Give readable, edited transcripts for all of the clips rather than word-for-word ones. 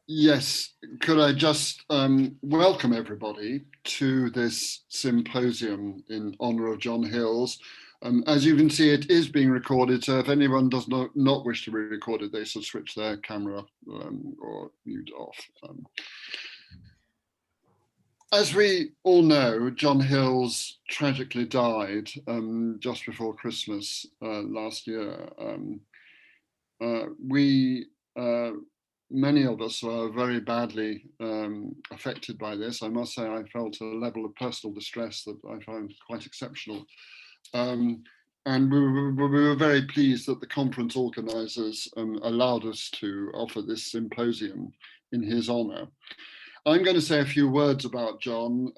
Yes, could I just welcome everybody to this symposium in honour of John Hills. As you can see, it is being recorded, so if anyone does not wish to be recorded, they should switch their camera or mute off. As we all know, John Hills tragically died just before Christmas last year. Many of us were very badly affected by this. I must say I felt a level of personal distress that I found quite exceptional. And we were very pleased that the conference organisers allowed us to offer this symposium in his honour. I'm going to say a few words about John,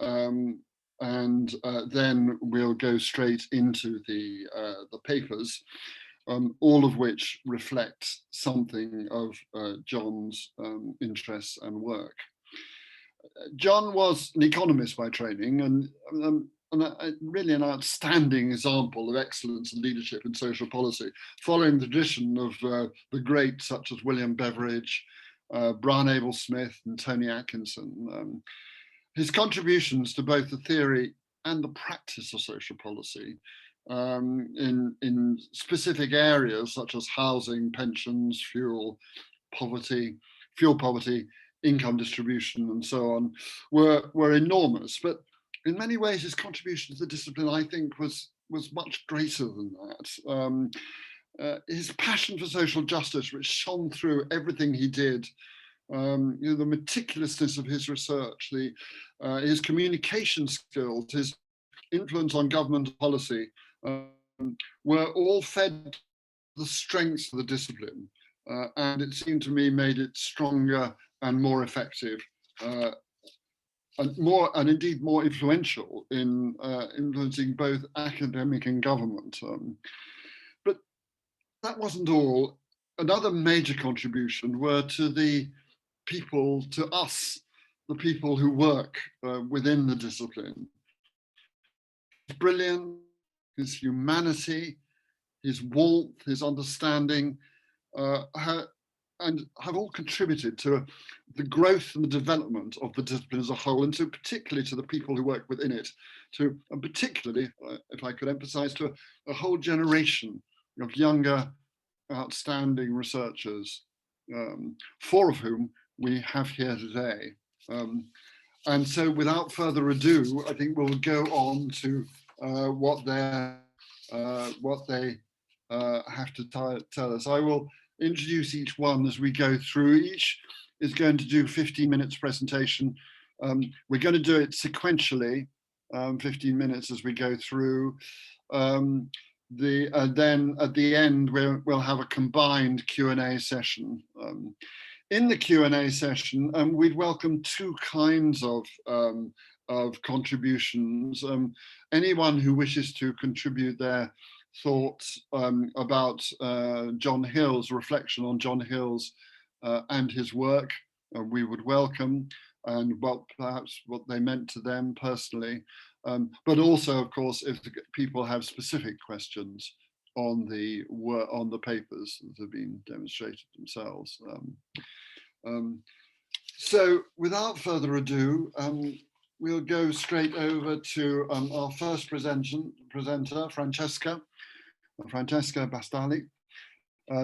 and then we'll go straight into the papers. All of which reflect something of John's interests and work. John was an economist by training and really an outstanding example of excellence in leadership in social policy, following the tradition of the greats such as William Beveridge, Brian Abel Smith and Tony Atkinson. His contributions to both the theory and the practice of social policy in specific areas such as housing, pensions, fuel poverty, income distribution, and so on, were enormous. But in many ways, his contribution to the discipline, I think, was much greater than that. His passion for social justice, which shone through everything he did, the meticulousness of his research, his communication skills, his influence on government policy, were all fed the strengths of the discipline, and it seemed to me made it stronger and more effective, and indeed more influential in influencing both academic and government. But that wasn't all. Another major contribution were to the people, to us, the people who work within the discipline. His brilliance, his humanity, his warmth, his understanding, and have all contributed to the growth and the development of the discipline as a whole, and so particularly to the people who work within it, and particularly, if I could emphasize, to a whole generation of younger, outstanding researchers, 4 of whom we have here today. And so without further ado, I think we'll go on to what they have to tell us. I will introduce each one as we go through. Each is going to do 15 minutes presentation. We're going to do it sequentially, 15 minutes as we go through. Then at the end, we'll have a combined Q&A session. In the Q&A session, we'd welcome 2 kinds of contributions. Anyone who wishes to contribute their thoughts about John Hills, reflection on John Hills and his work, we would welcome, and perhaps what they meant to them personally. But also, of course, if people have specific questions on the papers that have been demonstrated themselves. So without further ado, we'll go straight over to our first presenter, Francesca Bastagli,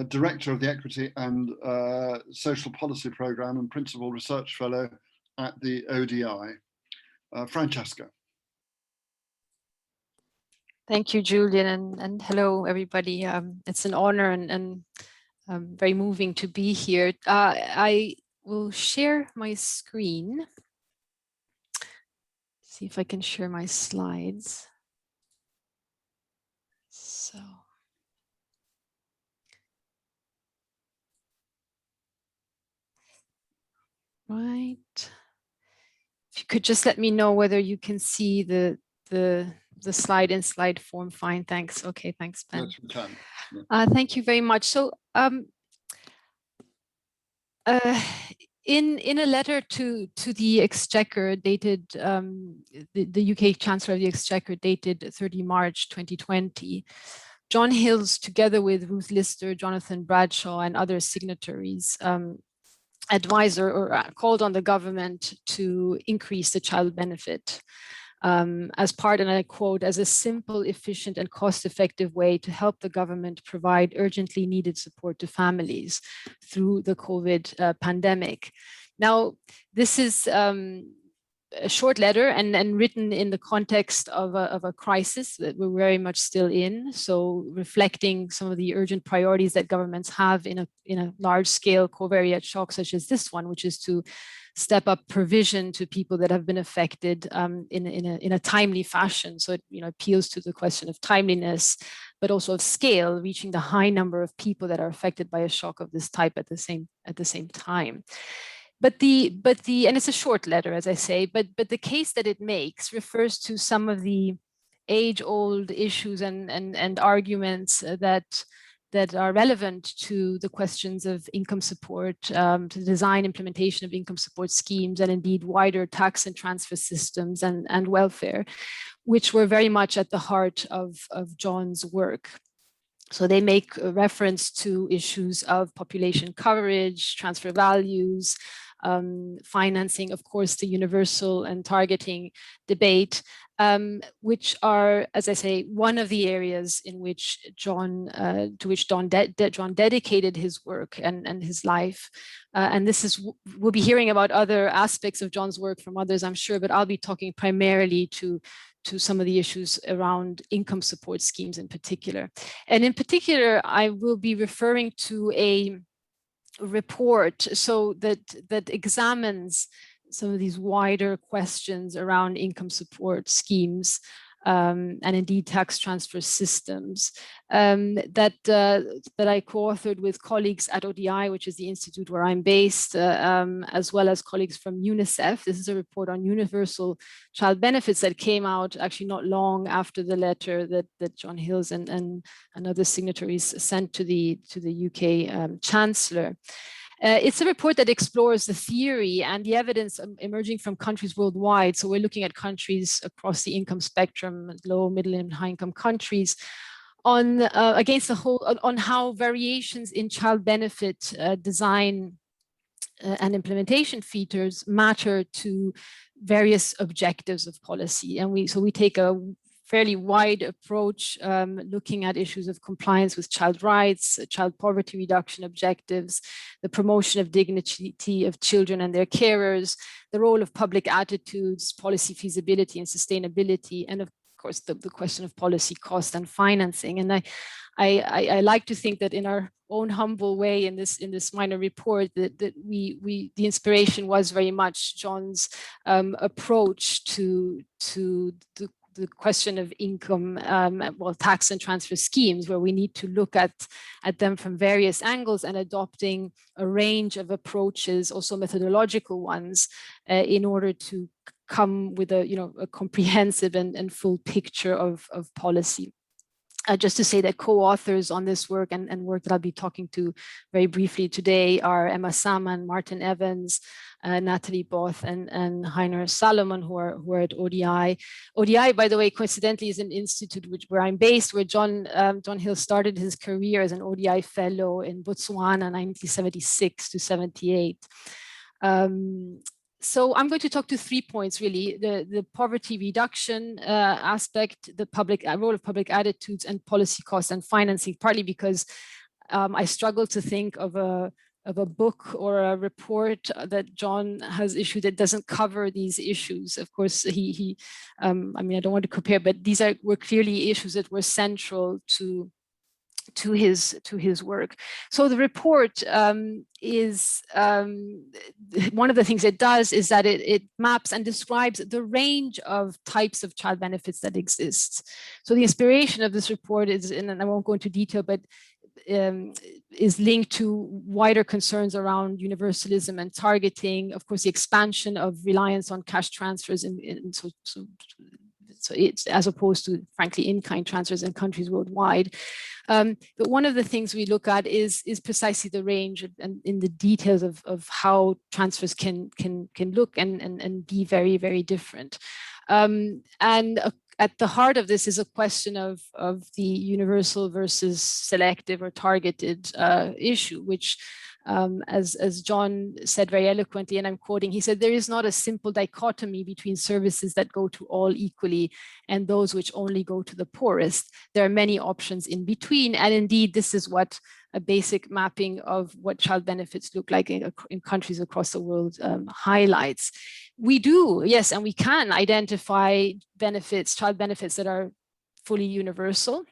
Director of the Equity and Social Policy Programme and Principal Research Fellow at the ODI. Francesca. Thank you, Julian, and hello, everybody. It's an honor and very moving to be here. I will share my screen. See if I can share my slides. So. Right. If you could just let me know whether you can see the slide in slide form. Fine, thanks. Okay, thanks, Ben. Yes, we can. Yeah. Thank you very much. So in a letter to the Exchequer dated, the UK Chancellor of the Exchequer dated 30 March 2020, John Hills, together with Ruth Lister, Jonathan Bradshaw and other signatories, advised or called on the government to increase the child benefit as part, and I quote, as a simple, efficient, and cost-effective way to help the government provide urgently needed support to families through the COVID pandemic. Now, this is a short letter and written in the context of a crisis that we're very much still in. So reflecting some of the urgent priorities that governments have in a large-scale covariate shock such as this one, which is to step up provision to people that have been affected in a timely fashion. So it appeals to the question of timeliness, but also of scale, reaching the high number of people that are affected by a shock of this type at the same time. But and it's a short letter, as I say, but the case that it makes refers to some of the age-old issues and arguments that are relevant to the questions of income support, to the design, implementation of income support schemes, and indeed wider tax and transfer systems and welfare, which were very much at the heart of John's work. So they make a reference to issues of population coverage, transfer values, financing, of course, the universal and targeting debate, which are, as I say, one of the areas in which John dedicated his work and his life. And this is, we'll be hearing about other aspects of John's work from others, I'm sure, but I'll be talking primarily to some of the issues around income support schemes in particular. And in particular, I will be referring to a report that examines some of these wider questions around income support schemes and indeed tax transfer systems that I co-authored with colleagues at ODI, which is the institute where I'm based, as well as colleagues from UNICEF. This is a report on universal child benefits that came out actually not long after the letter that John Hills and other signatories sent to the UK Chancellor. It's a report that explores the theory and the evidence emerging from countries worldwide. So we're looking at countries across the income spectrum, low, middle, and high income countries, on against the whole on how variations in child benefit design and implementation features matter to various objectives of policy. And we take a fairly wide approach, looking at issues of compliance with child rights, child poverty reduction objectives, the promotion of dignity of children and their carers, the role of public attitudes, policy feasibility and sustainability, and of course the question of policy cost and financing. And I like to think that in our own humble way in this minor report that the inspiration was very much John's approach to the question of income, tax and transfer schemes, where we need to look at them from various angles and adopting a range of approaches, also methodological ones, in order to come with a comprehensive and full picture of policy. Just to say that co-authors on this work and work that I'll be talking to very briefly today are Emma Salmon, Martin Evans, Natalie Both, and Heiner Salomon, who are at ODI. ODI, by the way, coincidentally, is an institute where I'm based, where John Hill started his career as an ODI fellow in Botswana, 1976 to 78. So I'm going to talk to 3 points, really: the poverty reduction aspect, the role of public attitudes, and policy costs and financing, partly because I struggle to think of a book or a report that John has issued that doesn't cover these issues. Of course, I don't want to compare, but these were clearly issues that were central to his work. So the report is one of the things it does is that it maps and describes the range of types of child benefits that exist. So the inspiration of this report is, and I won't go into detail, but is linked to wider concerns around universalism and targeting, of course, the expansion of reliance on cash transfers so it's as opposed to, frankly, in-kind transfers in countries worldwide. But one of the things we look at is precisely the range and in the details of how transfers can look and be very, very different. At the heart of this is a question of the universal versus selective or targeted issue, which As John said very eloquently, and I'm quoting, he said, there is not a simple dichotomy between services that go to all equally and those which only go to the poorest. There are many options in between. And indeed, this is what a basic mapping of what child benefits look like in countries across the world highlights. We do, yes, and we can identify benefits, child benefits that are fully universal.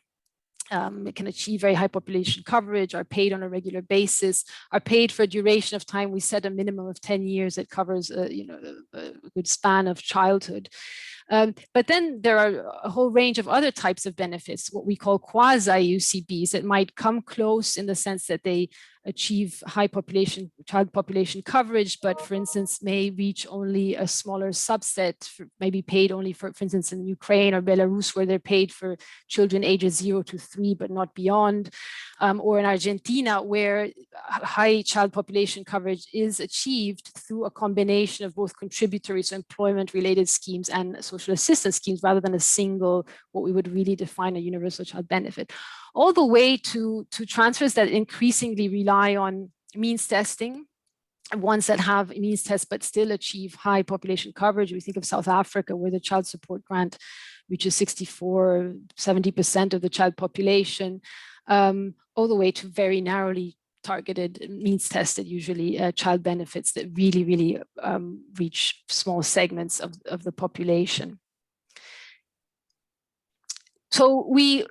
It can achieve very high population coverage, are paid on a regular basis, are paid for a duration of time. We set a minimum of 10 years that covers a good span of childhood. But then there are a whole range of other types of benefits, what we call quasi-UCBs, that might come close in the sense that they achieve high child population coverage, but for instance, may reach only a smaller subset, maybe paid only for instance, in Ukraine or Belarus, where they're paid for children ages 0 to 3, but not beyond, or in Argentina, where high child population coverage is achieved through a combination of both contributory, so employment-related schemes and social assistance schemes, rather than a single, what we would really define a universal child benefit. All the way to transfers that increasingly rely on means testing, ones that have means tests but still achieve high population coverage. We think of South Africa, where the child support grant reaches 64, 70% of the child population, all the way to very narrowly targeted, means tested, usually child benefits that really reach small segments of the population. So we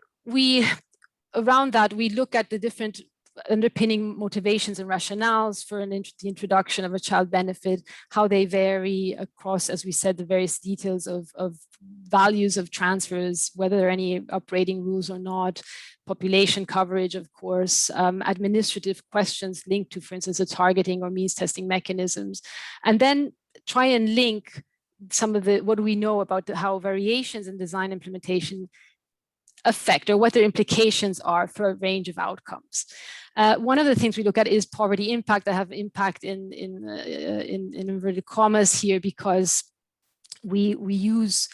around that, we look at the different underpinning motivations and rationales for the introduction of a child benefit, how they vary across, as we said, the various details of values of transfers, whether there are any uprating rules or not, population coverage, of course, administrative questions linked to, for instance, the targeting or means testing mechanisms, and then try and link some of what do we know about how variations in design implementation affect, or what their implications are for a range of outcomes. One of the things we look at is poverty impact. I have impact in inverted commas here, because we use,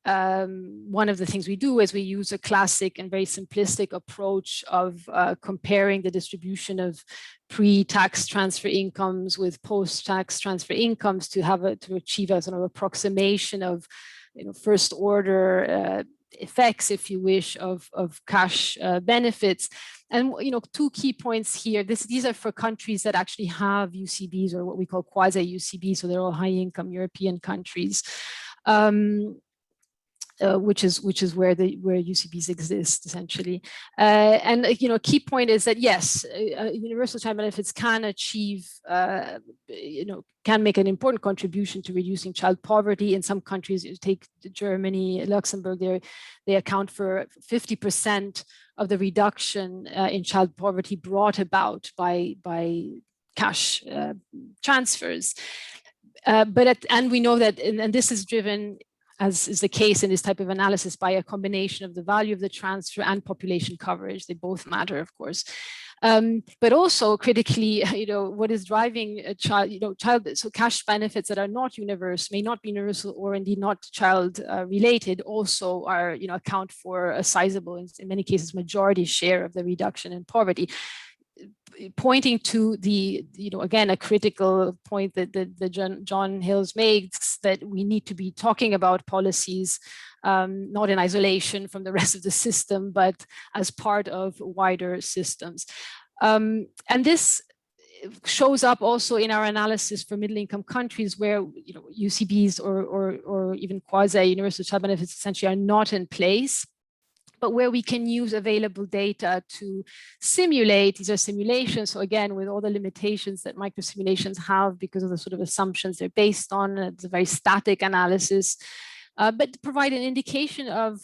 one of the things we do is we use a classic and very simplistic approach of comparing the distribution of pre-tax transfer incomes with post-tax transfer incomes to achieve a sort of approximation of first order effects, if you wish, of cash benefits. And two key points here. These are for countries that actually have UCBs, or what we call quasi-UCBs, so they're all high-income European countries, which is where UCBs exist, essentially. And a key point is that yes, universal child benefits can achieve, can make an important contribution to reducing child poverty. In some countries, you take Germany, Luxembourg, they account for 50% of the reduction in child poverty brought about by cash transfers. And we know that, and this is driven, as is the case in this type of analysis, by a combination of the value of the transfer and population coverage. They both matter, of course. But also critically, what is driving a child, so cash benefits that are not universal, may not be universal, or indeed not child related, also are, account for a sizable, in many cases, majority share of the reduction in poverty. Pointing to the, again, a critical point that John Hills makes, that we need to be talking about policies not in isolation from the rest of the system, but as part of wider systems. And this shows up also in our analysis for middle-income countries where UCBs or even quasi-universal child benefits essentially are not in place, but where we can use available data to simulate. These are simulations, so again, with all the limitations that microsimulations have because of the sort of assumptions they're based on. It's a very static analysis, but provide an indication of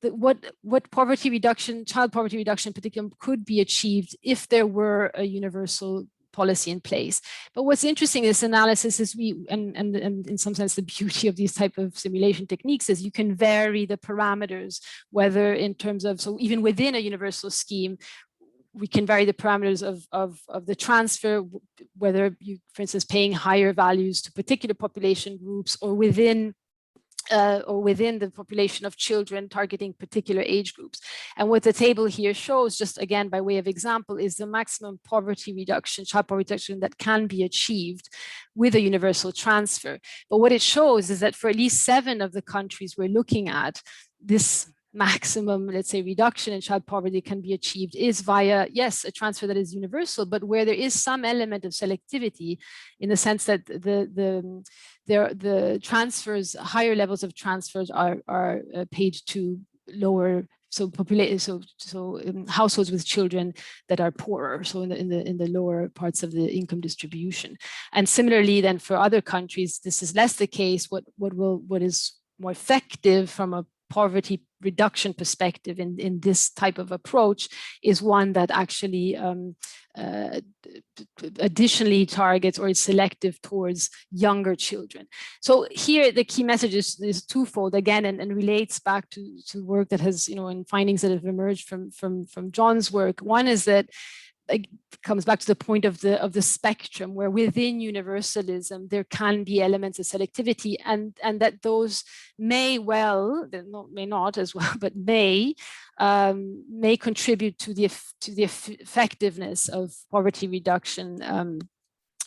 what poverty reduction, child poverty reduction in particular, could be achieved if there were a universal policy in place. But what's interesting in this analysis is and in some sense the beauty of these type of simulation techniques is you can vary the parameters, whether in terms of, so even within a universal scheme, we can vary the parameters of the transfer, whether you, for instance, paying higher values to particular population groups, or within or within the population of children, targeting particular age groups. And what the table here shows, just again by way of example, is the maximum poverty reduction, child poverty reduction that can be achieved with a universal transfer. But what it shows is that for at least 7 of the countries we're looking at, this maximum, let's say, reduction in child poverty can be achieved is via, yes, a transfer that is universal, but where there is some element of selectivity, in the sense that the transfers, higher levels of transfers are paid to lower, households with children that are poorer, so in the lower parts of the income distribution. And similarly, then for other countries, this is less the case. What is more effective from a poverty reduction perspective in this type of approach is one that actually additionally targets or is selective towards younger children. So here the key message is twofold again, and relates back to work that has, and findings that have emerged from John's work. One is that it comes back to the point of the spectrum, where within universalism there can be elements of selectivity, and that those may not as well, but may contribute to the effectiveness of poverty reduction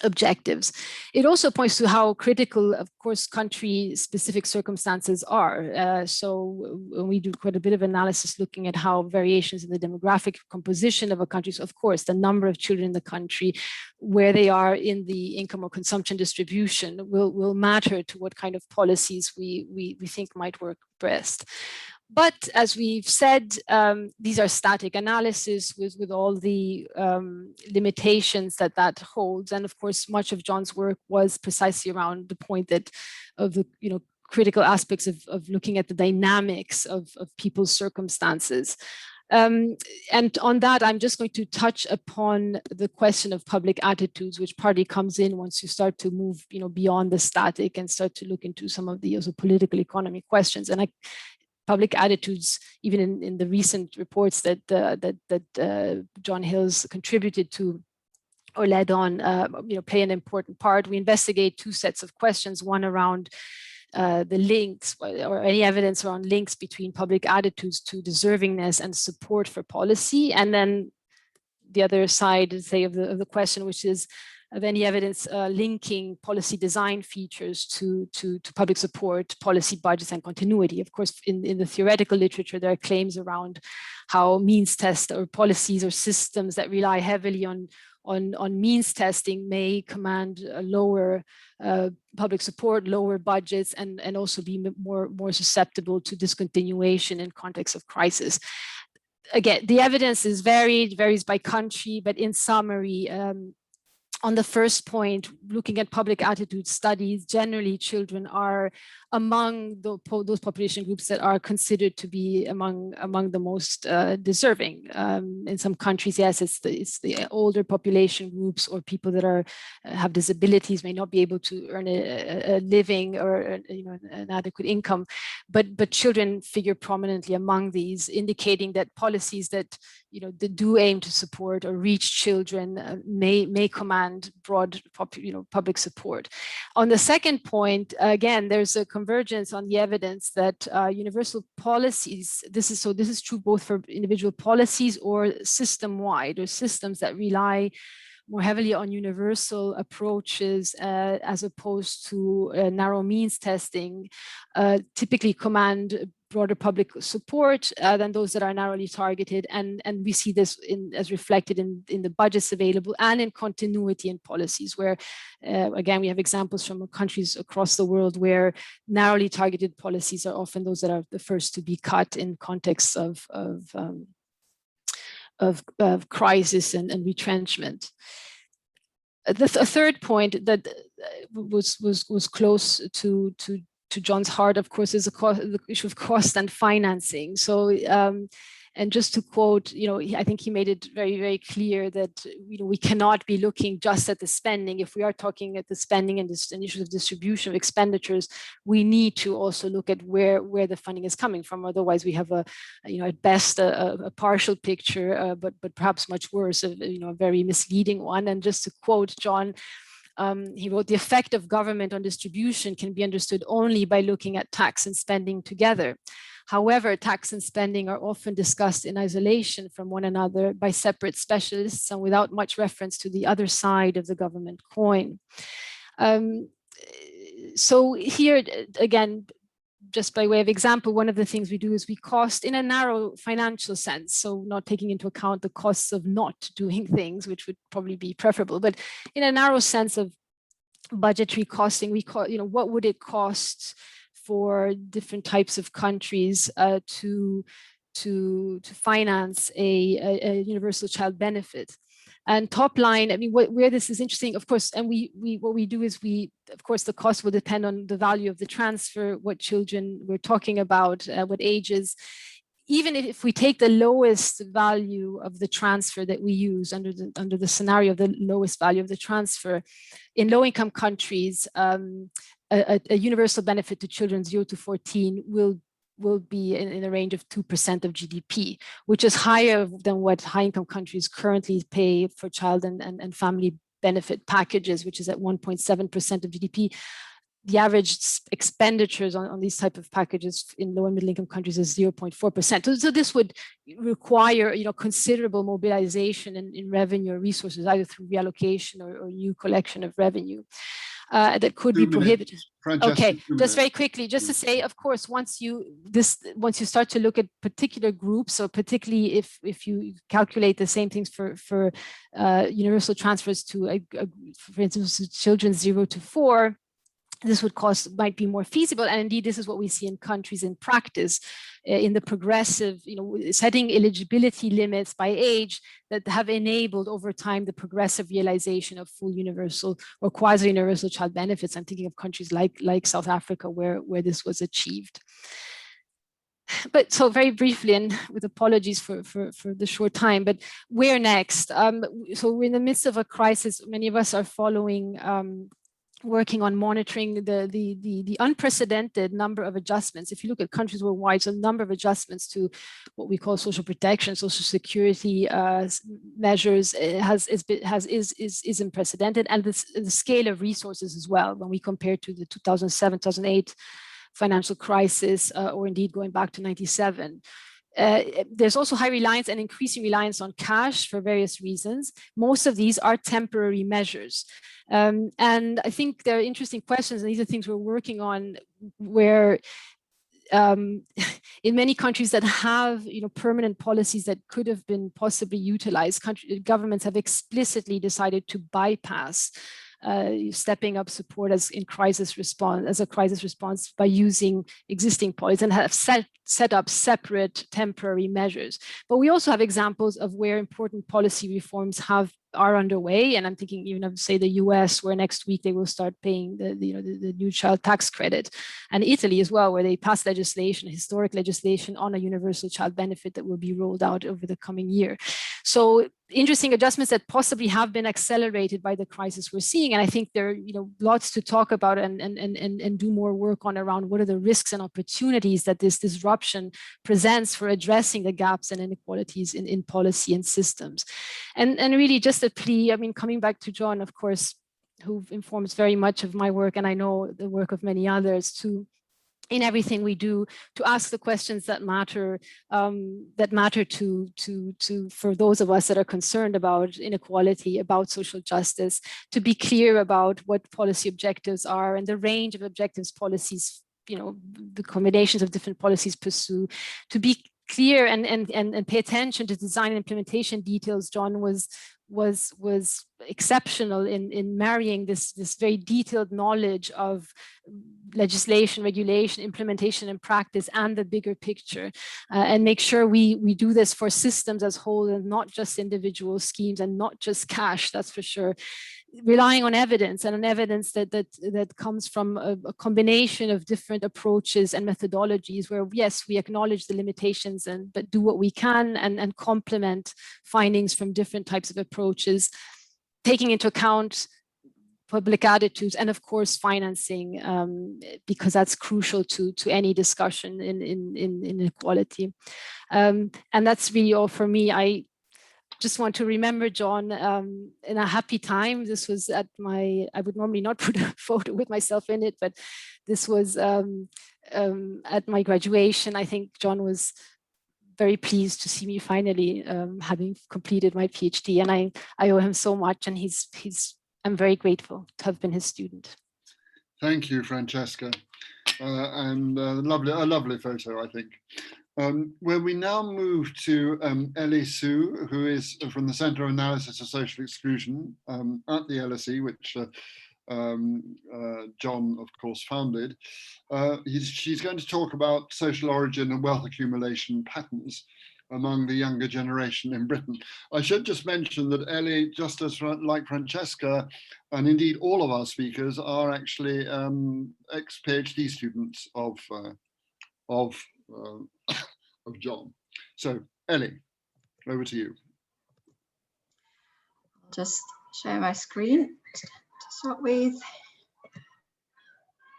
objectives. It also points to how critical, of course, country-specific circumstances are. So we do quite a bit of analysis looking at how variations in the demographic composition of a country, so of course, the number of children in the country, where they are in the income or consumption distribution will matter to what kind of policies we think might work best. But as we've said, these are static analysis with all the limitations that holds. And of course, much of John's work was precisely around the point that of the critical aspects of looking at the dynamics of people's circumstances. And on that, I'm just going to touch upon the question of public attitudes, which partly comes in once you start to move beyond the static and start to look into some of the also political economy questions. And public attitudes, even in the recent reports that John Hill's contributed to or led on, play an important part. We investigate 2 sets of questions, one around the links or any evidence around links between public attitudes to deservingness and support for policy, and then the other side, say, of the question, which is of any evidence linking policy design features to public support, policy budgets, and continuity. Of course, in the theoretical literature, there are claims around how means test or policies or systems that rely heavily on means testing may command a lower public support, lower budgets, and also be more susceptible to discontinuation in context of crisis. Again, the evidence is varies by country, but in summary, on the first point, looking at public attitude studies, generally children are among those population groups that are considered to be among the most deserving. In some countries, yes, it's the older population groups or people that have disabilities, may not be able to earn a living or an adequate income, but children figure prominently among these, indicating that policies that do aim to support or reach children may command broad public support. On the second point, again, there's a convergence on the evidence that universal policies, this is true both for individual policies or system-wide, or systems that rely more heavily on universal approaches as opposed to narrow means testing, typically command broader public support than those that are narrowly targeted. And we see this as reflected in the budgets available and in continuity in policies where, again, we have examples from countries across the world where narrowly targeted policies are often those that are the first to be cut in contexts of crisis and retrenchment. The third point that was close to John's heart, of course, is the issue of cost and financing. So, and just to quote, I think he made it very, very clear that we cannot be looking just at the spending. If we are talking at the spending and issues of distribution of expenditures, we need to also look at where the funding is coming from. Otherwise, we have at best a partial picture, but perhaps much worse, a very misleading one. And just to quote John, He wrote, the effect of government on distribution can be understood only by looking at tax and spending together. However, tax and spending are often discussed in isolation from one another by separate specialists and without much reference to the other side of the government coin. So here, again, just by way of example, one of the things we do is we cost in a narrow financial sense, so not taking into account the costs of not doing things, which would probably be preferable, but in a narrow sense of budgetary costing, we call, what would it cost for different types of countries to finance a universal child benefit. And top line, I mean, where this is interesting, of course, and what we do is of course, the cost will depend on the value of the transfer, what children we're talking about, what ages. Even if we take the lowest value of the transfer that we use under the scenario of the lowest value of the transfer, in low-income countries, a universal benefit to children 0 to 14 will be in a range of 2% of GDP, which is higher than what high-income countries currently pay for child and family benefit packages, which is at 1.7% of GDP. The average expenditures on these type of packages in low and middle income countries is 0.4%. So this would require, considerable mobilization in revenue or resources, either through reallocation or new collection of revenue. That could be prohibited. Okay, just very quickly, just to say, of course, once you start to look at particular groups, or particularly if you calculate the same things for universal transfers to, for instance, children 0 to 4, this might be more feasible. And indeed, this is what we see in countries in practice, in the progressive, setting eligibility limits by age that have enabled over time the progressive realization of full universal or quasi-universal child benefits. I'm thinking of countries like South Africa, where this was achieved. But so very briefly, and with apologies for the short time, but where next? So we're in the midst of a crisis. Many of us are following working on monitoring the unprecedented number of adjustments. If you look at countries worldwide, so a number of adjustments to what we call social protection, social security measures is unprecedented, and the scale of resources as well. When we compare to the 2007, 2008 financial crisis, or indeed going back to 97. There's also high reliance and increasing reliance on cash for various reasons. Most of these are temporary measures. And I think there are interesting questions, and these are things we're working on, where in many countries that have permanent policies that could have been possibly utilized, governments have explicitly decided to bypass stepping up support as a crisis response by using existing policies, and have set up separate temporary measures. But we also have examples of where important policy reforms are underway, and I'm thinking even of, say, the US, where next week they will start paying the new child tax credit, and Italy as well, where they passed legislation, historic legislation on a universal child benefit that will be rolled out over the coming year. So interesting adjustments that possibly have been accelerated by the crisis we're seeing, and I think there are lots to talk about and do more work on around what are the risks and opportunities that this disruption presents for addressing the gaps and inequalities in policy and systems. And really just a plea, I mean, coming back to John, of course, who informs very much of my work, and I know the work of many others, to in everything we do, to ask the questions that matter for those of us that are concerned about inequality, about social justice, to be clear about what policy objectives are and the range of objectives policies, the combinations of different policies pursue, to be clear and pay attention to design and implementation details. John was exceptional in marrying this very detailed knowledge of legislation, regulation, implementation, and practice, and the bigger picture, and make sure we do this for systems as whole and not just individual schemes and not just cash. That's for sure. Relying on evidence, and on evidence that comes from a combination of different approaches and methodologies, where yes, we acknowledge the limitations but do what we can and complement findings from different types of approaches, taking into account public attitudes and of course financing, because that's crucial to any discussion in inequality. And that's really all for me. just want to remember John in a happy time. This was at my, I would normally not put a photo with myself in it, but this was at my graduation. I think John was very pleased to see me finally having completed my PhD, and I owe him so much, and I'm very grateful to have been his student. Thank you, Francesca, and a lovely photo, I think. Where we now move to Ellie Suh, who is from the Center of Analysis of Social Exclusion at the LSE, which John, of course, founded. She's going to talk about social origin and wealth accumulation patterns among the younger generation in Britain. I should just mention that Ellie, just as like Francesca, and indeed all of our speakers, are actually ex-PhD students of John. So Ellie, over to you. I'll just share my screen to start with.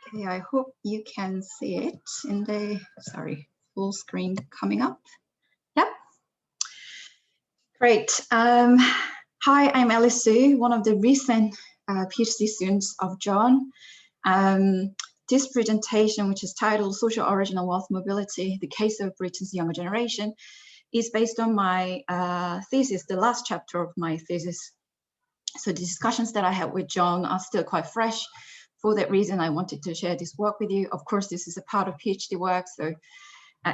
Okay, I hope you can see it in the, full screen coming up. Yep. Great. Hi, I'm Ellie Suh, one of the recent PhD students of John. This presentation, which is titled Social Origin and Wealth Mobility, the Case of Britain's Younger Generation, is based on my thesis, the last chapter of my thesis. So the discussions that I had with John are still quite fresh. For that reason, I wanted to share this work with you. Of course, this is a part of PhD work, so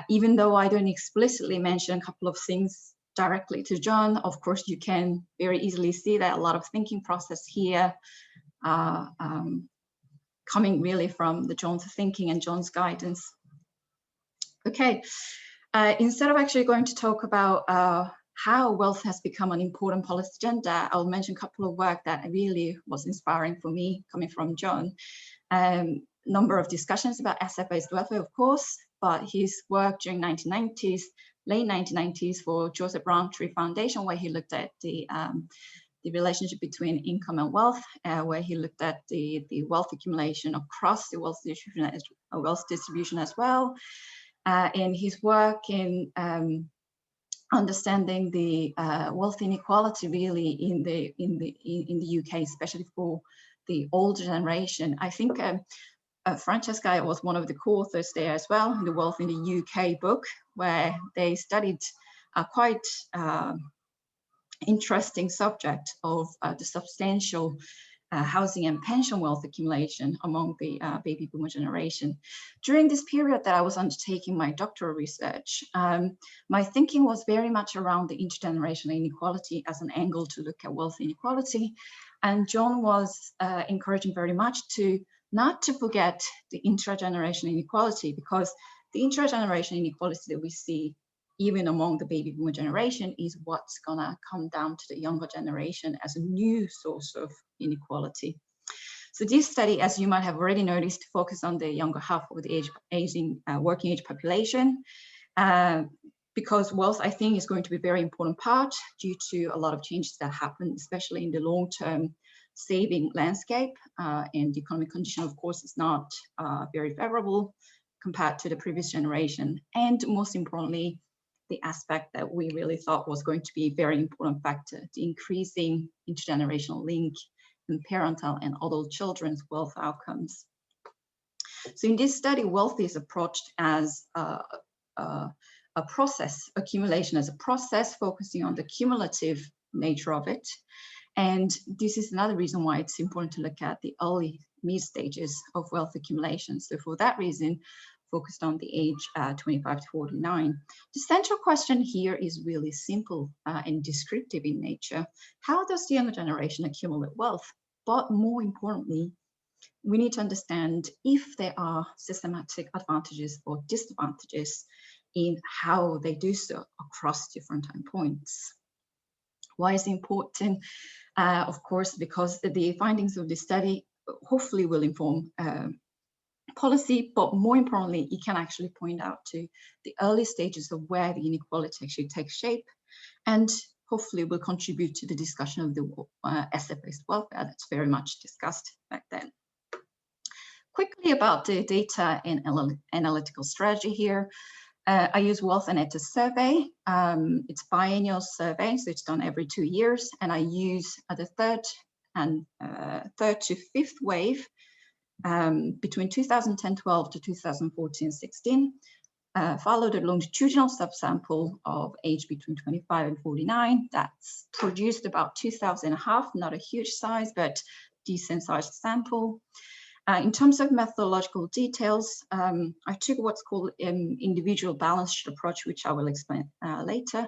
even though I don't explicitly mention a couple of things directly to John, of course, you can very easily see that a lot of thinking process here coming really from John's thinking and John's guidance. Okay, instead of actually going to talk about how wealth has become an important policy agenda, I'll mention a couple of work that really was inspiring for me coming from John. Number of discussions about asset-based welfare, of course, but his work during 1990s, late 1990s for Joseph Rowntree Foundation, where he looked at the relationship between income and wealth, where he looked at the wealth accumulation across the wealth distribution as well. In his work in understanding the wealth inequality really in the UK, especially for the older generation. I think Francesca was one of the co-authors there as well, in the Wealth in the UK book, where they studied quite interesting subject of the substantial housing and pension wealth accumulation among the baby boomer generation. During this period that I was undertaking my doctoral research, my thinking was very much around the intergenerational inequality as an angle to look at wealth inequality. And John was encouraging very much not to forget the intragenerational inequality, because the intragenerational inequality that we see even among the baby boomer generation is what's gonna come down to the younger generation as a new source of inequality. So this study, as you might have already noticed, focused on the younger half of the working age population, because wealth, I think, is going to be a very important part due to a lot of changes that happen, especially in the long-term saving landscape, and the economic condition, of course, is not very favorable compared to the previous generation. And most importantly, the aspect that we really thought was going to be a very important factor, the increasing intergenerational link in parental and adult children's wealth outcomes. So in this study, wealth is approached as a process, accumulation as a process, focusing on the cumulative nature of it. And this is another reason why it's important to look at the early mid stages of wealth accumulation. So for that reason, focused on the age 25 to 49. The central question here is really simple and descriptive in nature. How does the younger generation accumulate wealth? But more importantly, we need to understand if there are systematic advantages or disadvantages in how they do so across different time points. Why is it important? Of course, because the findings of this study hopefully will inform policy, but more importantly, it can actually point out to the early stages of where the inequality actually takes shape, and hopefully will contribute to the discussion of the asset-based welfare that's very much discussed back then. Quickly about the data and analytical strategy here. I use Wealth and Etta survey. It's biennial survey, so it's done every 2 years. And I use the third to fifth wave between 2010-12 to 2014-16. Followed a longitudinal subsample of age between 25 and 49. That's produced about 2,500, not a huge size, but decent sized sample. In terms of methodological details, I took what's called an individual balanced sheet approach, which I will explain later.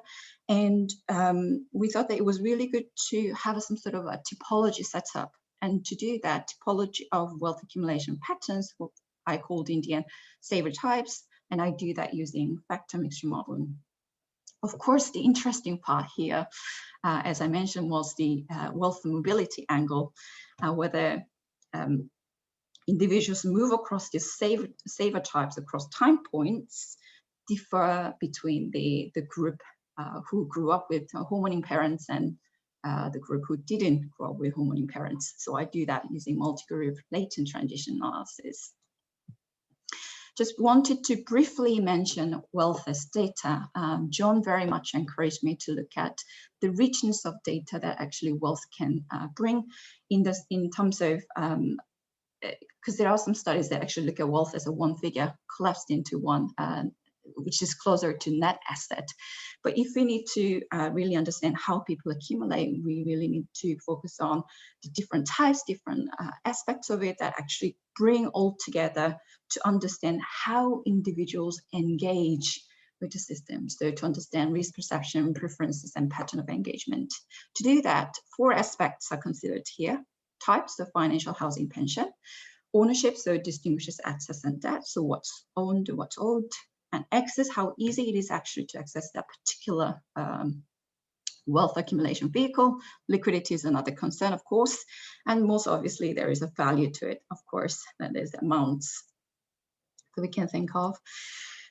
And we thought that it was really good to have some sort of a typology set up. And to do that, typology of wealth accumulation patterns, what I called in the end saver types, and I do that using factor mixture modeling. Of course, the interesting part here, as I mentioned, was the wealth mobility angle, whether individuals move across these saver types across time points differ between the group who grew up with homeowning parents and the group who didn't grow up with homeowning parents. So I do that using multi-group latent transition analysis. Just wanted to briefly mention wealth as data. John very much encouraged me to look at the richness of data that actually wealth can bring in terms of, because there are some studies that actually look at wealth as a one figure collapsed into one, which is closer to net asset. But if we need to really understand how people accumulate, we really need to focus on the different types, different aspects of it that actually bring all together to understand how individuals engage with the system. So to understand risk perception, preferences, and pattern of engagement. To do that, 4 aspects are considered here. Types of financial, housing, pension. Ownership, so it distinguishes access and debt. So what's owned and what's owed. And access, how easy it is actually to access that particular wealth accumulation vehicle. Liquidity is another concern, of course. And most obviously, there is a value to it, of course, that there's amounts that we can think of.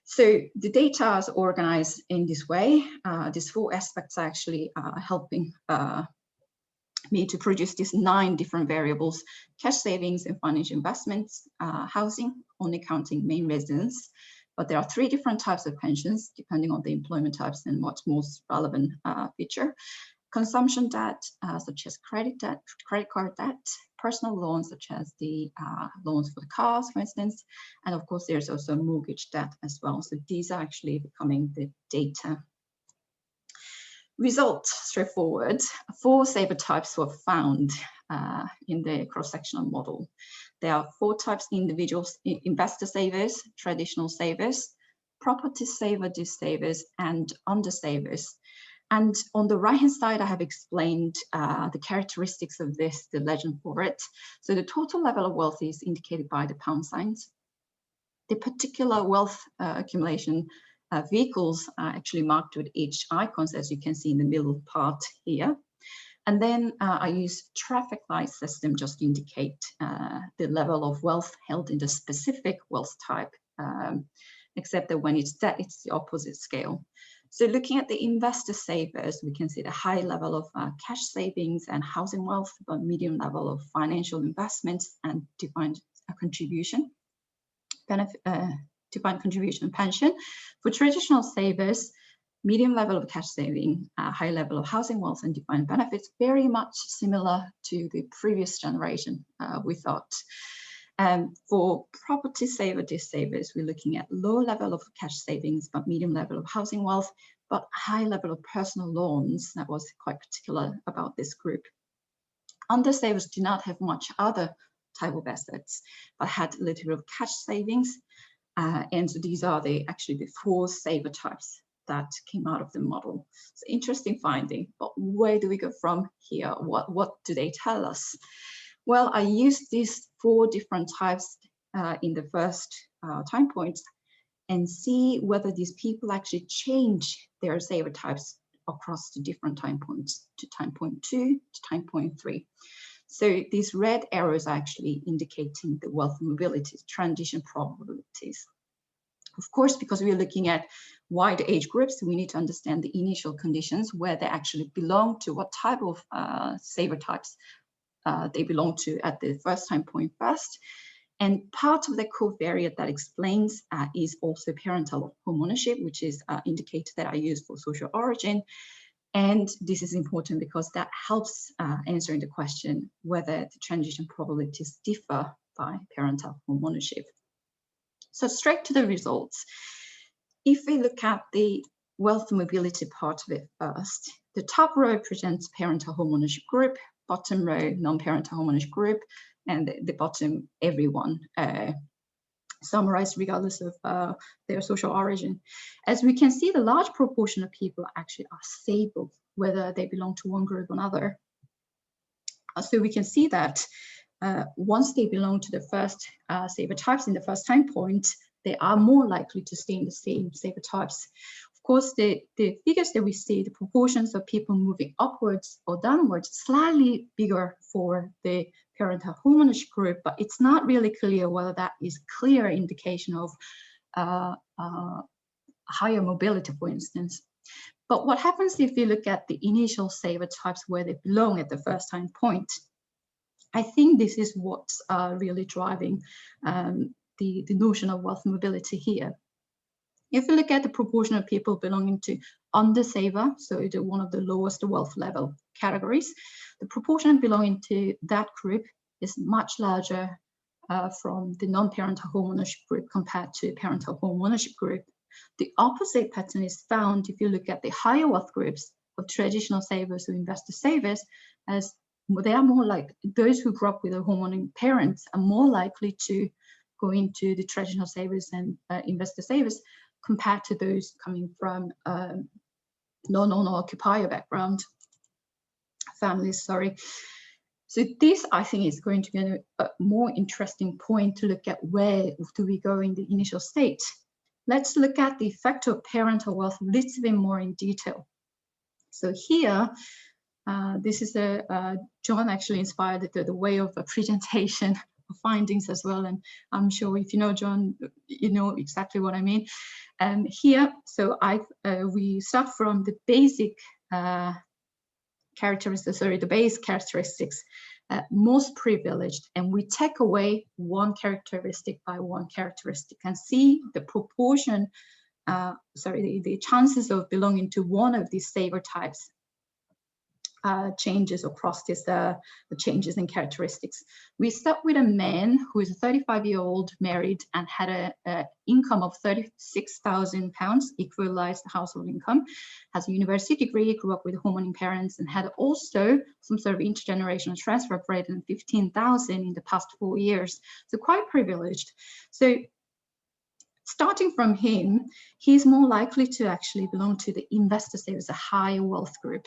So the data is organized in this way. These 4 aspects are actually helping me to produce these 9 different variables: cash savings and financial investments, housing, only counting main residence. But there are 3 different types of pensions, depending on the employment types and what's most relevant feature. Consumption debt, such as credit debt, credit card debt, personal loans, such as the loans for the cars, for instance. And of course, there's also mortgage debt as well. So these are actually becoming the data. Result, straightforward. 4 saver types were found in the cross-sectional model. There are 4 types: individuals, investor savers, traditional savers, property saver, dis-savers, and under-savers. And on the right-hand side, I have explained the characteristics of this, the legend for it. So the total level of wealth is indicated by the pound signs. The particular wealth accumulation vehicles are actually marked with each icons, as you can see in the middle part here. And then I use traffic light system just to indicate the level of wealth held in the specific wealth type, except that when it's debt, it's the opposite scale. So looking at the investor savers, we can see the high level of cash savings and housing wealth, but medium level of financial investments and defined contribution, defined contribution pension. For traditional savers, medium level of cash saving, high level of housing wealth and defined benefits, very much similar to the previous generation, we thought. For property saver, dis-savers, we're looking at low level of cash savings, but medium level of housing wealth, but high level of personal loans. That was quite particular about this group. Under-savers do not have much other type of assets, but had a little bit of cash savings. And so these are actually the 4 saver types that came out of the model. It's an interesting finding, but where do we go from here? What do they tell us? Well, I used these 4 different types in the first time points and see whether these people actually change their saver types across the different time points, to time point 2 to time point 3. So these red arrows are actually indicating the wealth mobility, transition probabilities. Of course, because we're looking at wide age groups, we need to understand the initial conditions, where they actually belong to, what type of saver types they belong to at the first time point first. And part of the covariate that explains is also parental home ownership, which is an indicator that I use for social origin. And this is important because that helps answering the question whether the transition probabilities differ by parental home ownership. So straight to the results. If we look at the wealth mobility part of it first, the top row presents parental home ownership group, bottom row non-parental home ownership group, and the bottom everyone, summarized regardless of their social origin. As we can see, the large proportion of people actually are stable, whether they belong to one group or another. So we can see that once they belong to the first saver types in the first time point, they are more likely to stay in the same saver types. Of course, the figures that we see, the proportions of people moving upwards or downwards, slightly bigger for the parental home ownership group, but it's not really clear whether that is clear indication of higher mobility, for instance. But what happens if you look at the initial saver types where they belong at the first time point? I think this is what's really driving the notion of wealth mobility here. If you look at the proportion of people belonging to under-saver, so one of the lowest wealth level categories, the proportion belonging to that group is much larger from the non-parental home ownership group compared to parental home ownership group. The opposite pattern is found if you look at the higher wealth groups of traditional savers or investor savers, as they are more like those who grew up with a home owning parents are more likely to go into the traditional savers and investor savers compared to those coming from non-owner occupier background families, sorry. So this, I think, is going to be a more interesting point to look at where do we go in the initial state. Let's look at the effect of parental wealth a little bit more in detail. So here, this is John actually inspired the way of a presentation of findings as well. And I'm sure if you know John, you know exactly what I mean. Here, so we start from the basic characteristics, sorry, the base characteristics, most privileged, and we take away one characteristic by one characteristic and see the proportion, the chances of belonging to one of these saver types changes across this, the changes in characteristics. We start with a man who is a 35-year-old married and had an income of £36,000 equalized household income, has a university degree, grew up with home owning parents, and had also some sort of intergenerational transfer of greater than 15,000 in the past 4 years. So quite privileged. So starting from him, he's more likely to actually belong to the investor savers, a high wealth group.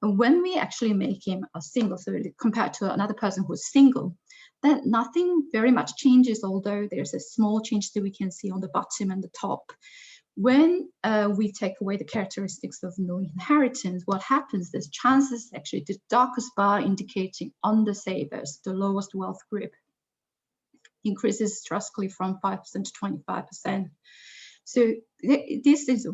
And when we actually make him a single, so compared to another person who's single, then nothing very much changes, although there's a small change that we can see on the bottom and the top. When we take away the characteristics of no inheritance, what happens, there's chances, actually the darkest bar indicating under savers, the lowest wealth group, increases drastically from 5% to 25%. So this is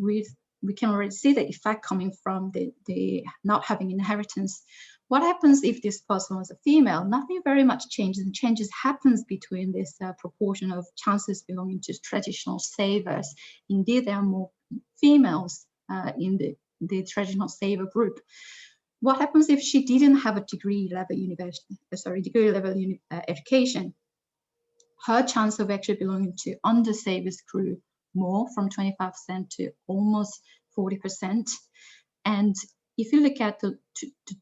we can already see the effect coming from the not having inheritance. What happens if this person was a female? Nothing very much changes, and changes happens between this proportion of chances belonging to traditional savers. Indeed, there are more females in the traditional saver group. What happens if she didn't have a degree level education? Her chance of actually belonging to under savers grew more, from 25% to almost 40%. And if you look at the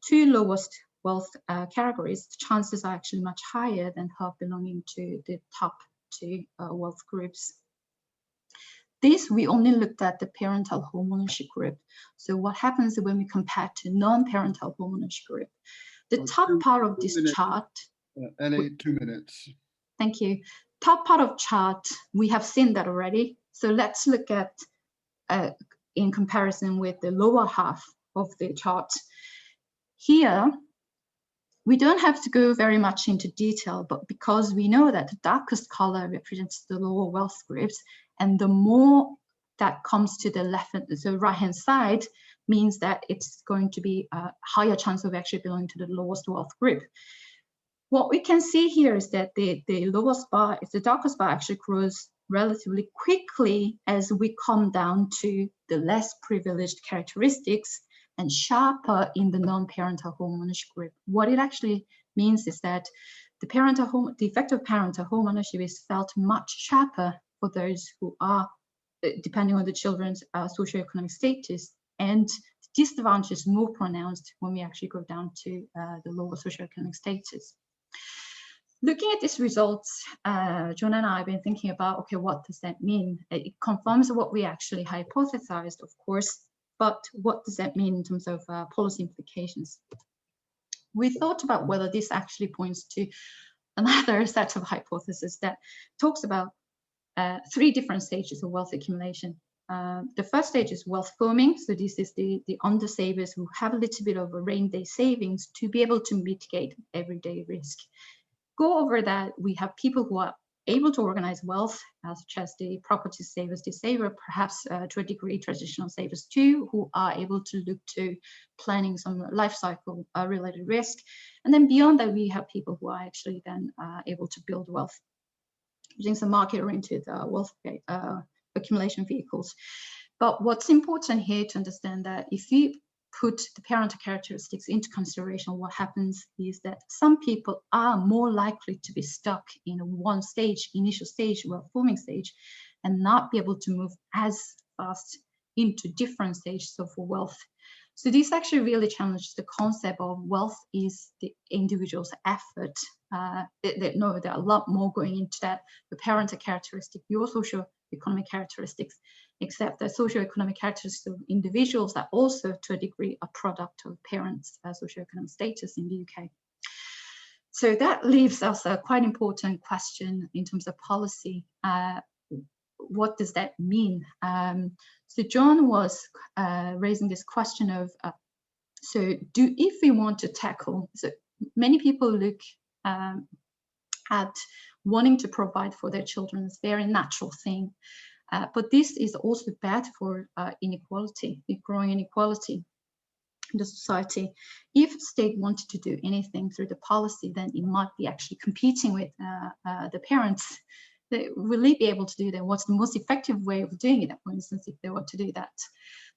two lowest wealth categories, the chances are actually much higher than her belonging to the top two wealth groups. This, we only looked at the parental home ownership group. So what happens when we compare to non-parental home ownership group? The top part of this chart. Ellie, 2 minutes. Thank you. Top part of chart, we have seen that already. So let's look at in comparison with the lower half of the chart. Here, we don't have to go very much into detail, but because we know that the darkest color represents the lower wealth groups, and the more that comes to the left and the right-hand side means that it's going to be a higher chance of actually belonging to the lowest wealth group. What we can see here is that the lowest bar, the darkest bar actually grows relatively quickly as we come down to the less privileged characteristics and sharper in the non-parental home ownership group. What it actually means is that the effect of parental home ownership is felt much sharper for those who are, depending on the children's socioeconomic status, and disadvantage is more pronounced when we actually go down to the lower socioeconomic status. Looking at these results, John and I have been thinking about, okay, what does that mean? It confirms what we actually hypothesized, of course, but what does that mean in terms of policy implications? We thought about whether this actually points to another set of hypotheses that talks about 3 different stages of wealth accumulation. The first stage is wealth forming. So this is the undersavers who have a little bit of a rainy day savings to be able to mitigate everyday risk. Go over that, we have people who are able to organize wealth, such as the property savers, the saver, perhaps to a degree traditional savers too, who are able to look to planning some life cycle related risk. And then beyond that, we have people who are actually then able to build wealth using some market-oriented wealth accumulation vehicles. But what's important here to understand that if you put the parental characteristics into consideration, what happens is that some people are more likely to be stuck in one stage, initial stage, wealth forming stage, and not be able to move as fast into different stages of wealth. So this actually really challenges the concept of wealth is the individual's effort. No, there are a lot more going into that. The parental characteristic, your socioeconomic characteristics, except that socioeconomic characteristics of individuals are also, to a degree, a product of parents' socioeconomic status in the UK. So that leaves us a quite important question in terms of policy. What does that mean? So John was raising this question of, if we want to tackle, so many people look at wanting to provide for their children as a very natural thing. But this is also bad for inequality, the growing inequality in the society. If the state wanted to do anything through the policy, then it might be actually competing with the parents. Will they be able to do that? What's the most effective way of doing it, for instance, if they want to do that?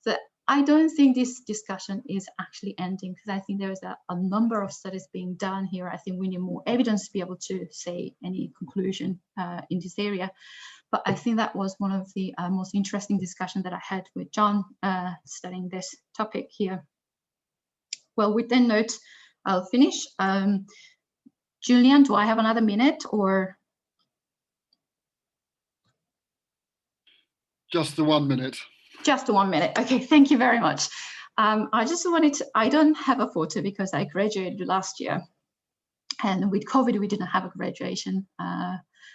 So I don't think this discussion is actually ending, because I think there's a number of studies being done here. I think we need more evidence to be able to say any conclusion in this area. But I think that was one of the most interesting discussions that I had with John studying this topic here. Well, with that note, I'll finish. Julian, do I have another minute or? Just the 1 minute. Just the 1 minute. Okay, thank you very much. I just wanted to, I don't have a photo because I graduated last year. And with COVID, we didn't have a graduation.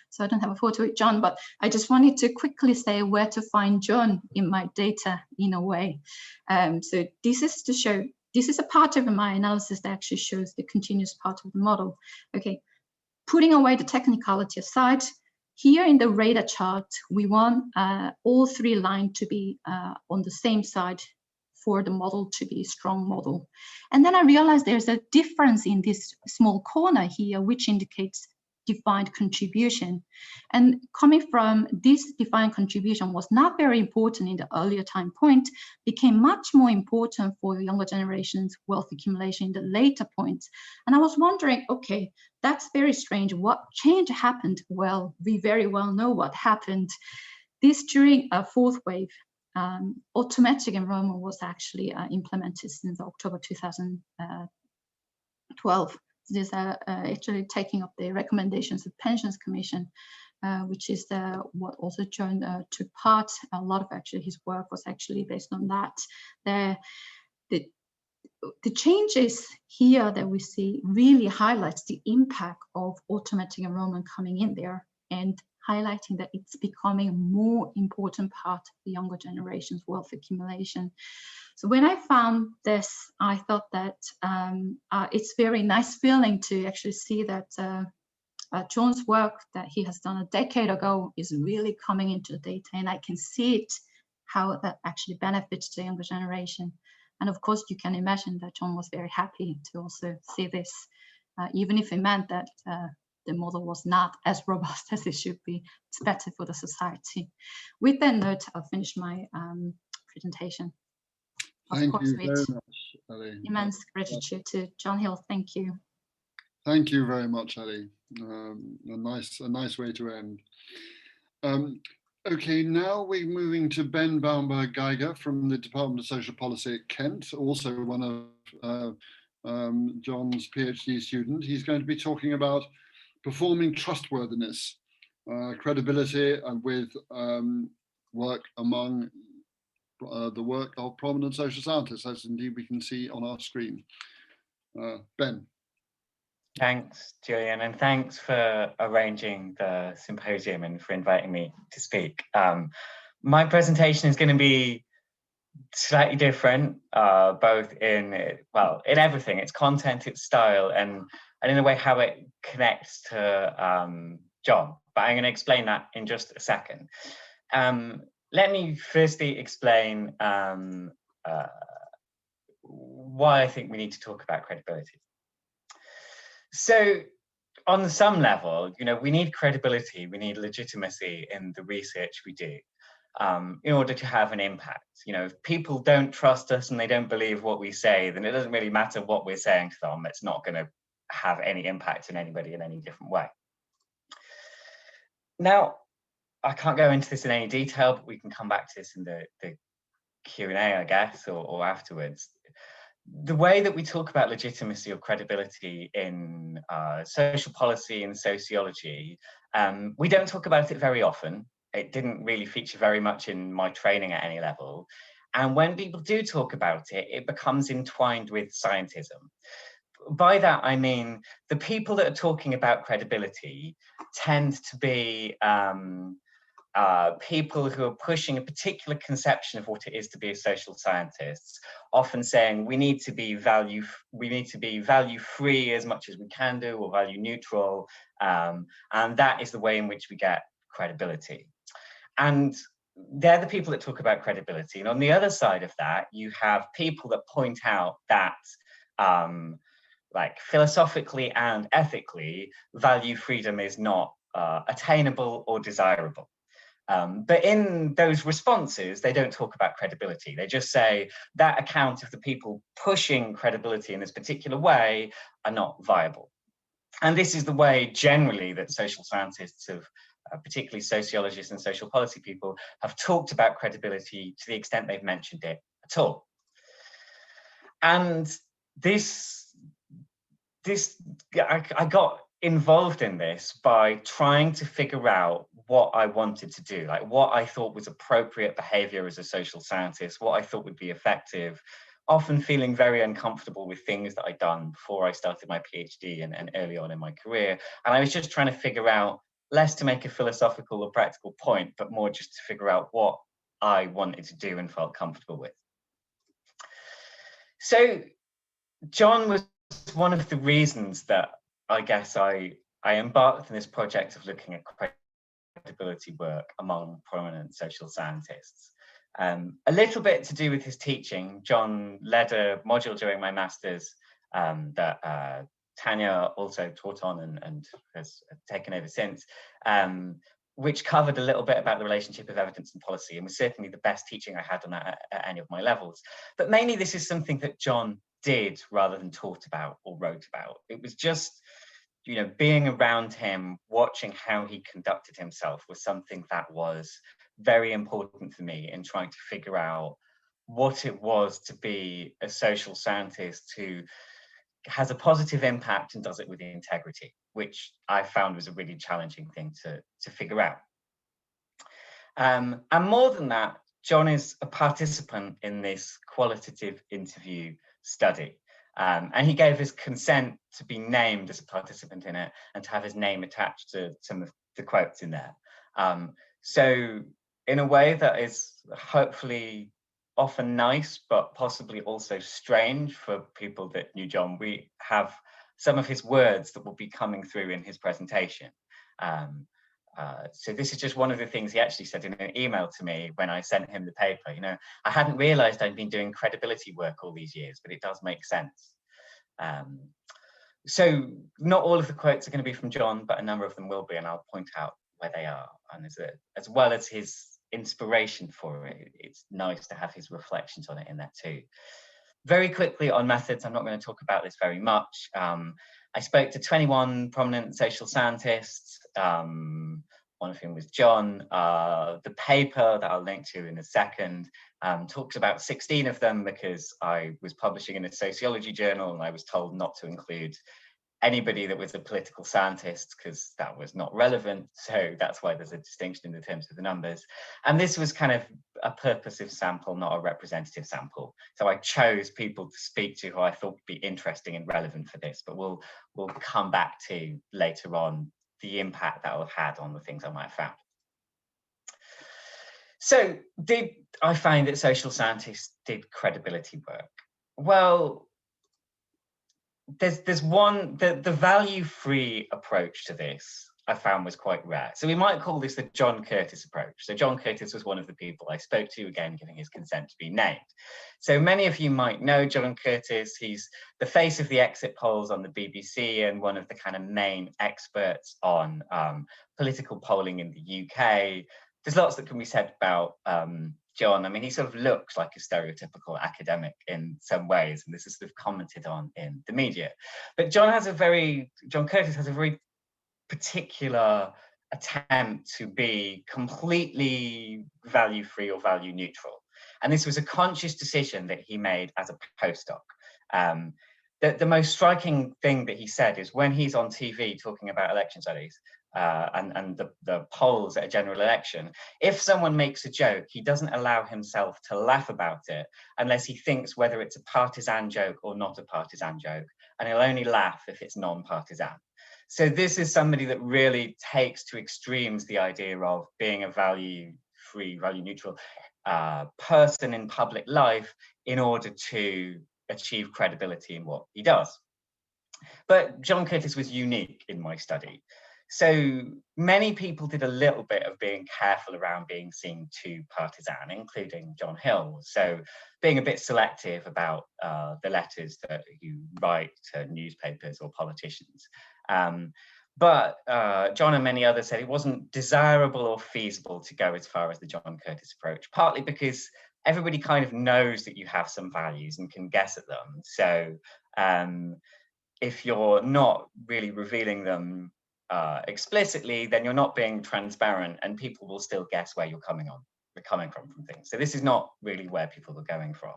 So I don't have a photo with John, but I just wanted to quickly say where to find John in my data in a way. So this is to show, this is a part of my analysis that actually shows the continuous part of the model. Okay, putting away the technicality aside, here in the radar chart, we want all 3 lines to be on the same side for the model to be a strong model. And then I realized there's a difference in this small corner here, which indicates defined contribution. And coming from this defined contribution was not very important in the earlier time point, became much more important for the younger generation's wealth accumulation in the later points. And I was wondering, okay, that's very strange. What change happened? Well, we very well know what happened. This during a 4th wave, automatic enrollment was actually implemented since October 2012. These are actually taking up the recommendations of Pensions Commission, which is what also John took part. A lot of actually his work was actually based on that. The changes here that we see really highlights the impact of automatic enrollment coming in there and highlighting that it's becoming a more important part of the younger generation's wealth accumulation. So when I found this, I thought that it's very nice feeling to actually see that John's work that he has done a decade ago is really coming into the data, and I can see it, how that actually benefits the younger generation. And of course, you can imagine that John was very happy to also see this even if it meant that the model was not as robust as it should be. It's better for the society. With that note, I'll finish my presentation. Thank you very much, Ellie. Immense gratitude to John Hill. Thank you. Thank you very much, Ellie. A nice way to end. Okay, now we're moving to Ben Baumberg Geiger from the Department of Social Policy at Kent, also one of John's PhD student. He's going to be talking about performing trustworthiness, credibility, and with work among the work of prominent social scientists, as indeed we can see on our screen. Ben. Thanks, Julian, and thanks for arranging the symposium and for inviting me to speak. My presentation is going to be slightly different, both in everything, its content, its style, and in a way how it connects to John. But I'm going to explain that in just a second. Let me firstly explain why I think we need to talk about credibility. So on some level, we need credibility, we need legitimacy in the research we do in order to have an impact. If people don't trust us and they don't believe what we say, then it doesn't really matter what we're saying to them. It's not going to have any impact on anybody in any different way. Now, I can't go into this in any detail, but we can come back to this in the Q&A, I guess, or afterwards. The way that we talk about legitimacy or credibility in social policy and sociology, we don't talk about it very often. It didn't really feature very much in my training at any level. And when people do talk about it, it becomes entwined with scientism. By that, I mean, the people that are talking about credibility tend to be people who are pushing a particular conception of what it is to be a social scientist, often saying we need to be value free as much as we can do, or value neutral, and that is the way in which we get credibility. And they're the people that talk about credibility. And on the other side of that, you have people that point out that like philosophically and ethically, value freedom is not attainable or desirable. But in those responses, they don't talk about credibility. They just say that account of the people pushing credibility in this particular way are not viable. And this is the way generally that social scientists have, particularly sociologists and social policy people, have talked about credibility to the extent they've mentioned it at all. And I got involved in this by trying to figure out what I wanted to do, like what I thought was appropriate behavior as a social scientist, what I thought would be effective, often feeling very uncomfortable with things that I'd done before I started my PhD and early on in my career. And I was just trying to figure out, less to make a philosophical or practical point, but more just to figure out what I wanted to do and felt comfortable with. So John was one of the reasons that I guess I embarked on this project of looking at credibility work among prominent social scientists. A little bit to do with his teaching. John led a module during my master's that Tania also taught on and has taken over since, which covered a little bit about the relationship of evidence and policy, and was certainly the best teaching I had on that at any of my levels. But mainly this is something that John did rather than taught about or wrote about. It was just, being around him, watching how he conducted himself was something that was very important for me in trying to figure out what it was to be a social scientist who has a positive impact and does it with integrity, which I found was a really challenging thing to figure out. And more than that, John is a participant in this qualitative interview study. And he gave his consent to be named as a participant in it and to have his name attached to some of the quotes in there. So in a way that is hopefully often nice, but possibly also strange for people that knew John, we have some of his words that will be coming through in his presentation. So this is just one of the things he actually said in an email to me when I sent him the paper. I hadn't realized I'd been doing credibility work all these years, but it does make sense. So not all of the quotes are going to be from John, but a number of them will be, and I'll point out where they are. And as well as his inspiration for it, it's nice to have his reflections on it in there too. Very quickly on methods, I'm not going to talk about this very much. I spoke to 21 prominent social scientists, one of whom was John. The paper that I'll link to in a second talks about 16 of them, because I was publishing in a sociology journal and I was told not to include anybody that was a political scientist because that was not relevant. So that's why there's a distinction in the terms of the numbers. And this was kind of a purposive sample, not a representative sample. So I chose people to speak to who I thought would be interesting and relevant for this, but we'll come back to later on the impact that will have had on the things I might have found. So did I find that social scientists did credibility work? Well, there's one, the value-free approach to this I found was quite rare. So we might call this the John Curtis approach. So John Curtis was one of the people I spoke to, again, giving his consent to be named. So many of you might know John Curtis. He's the face of the exit polls on the BBC and one of the kind of main experts on political polling in the UK. There's lots that can be said about John. I mean, he sort of looks like a stereotypical academic in some ways, and this is sort of commented on in the media. But John Curtis has a very particular attempt to be completely value-free or value-neutral. And this was a conscious decision that he made as a postdoc. The most striking thing that he said is when he's on TV talking about election studies, and the polls at a general election, if someone makes a joke, he doesn't allow himself to laugh about it unless he thinks whether it's a partisan joke or not a partisan joke, and he'll only laugh if it's non-partisan. So this is somebody that really takes to extremes the idea of being a value-free, value-neutral person in public life in order to achieve credibility in what he does. But John Curtis was unique in my study. So many people did a little bit of being careful around being seen too partisan, including John Hill. So being a bit selective about the letters that you write to newspapers or politicians. But John and many others said it wasn't desirable or feasible to go as far as the John Curtis approach, partly because everybody kind of knows that you have some values and can guess at them. So if you're not really revealing them explicitly, then you're not being transparent and people will still guess where you're coming from things. So this is not really where people were going from.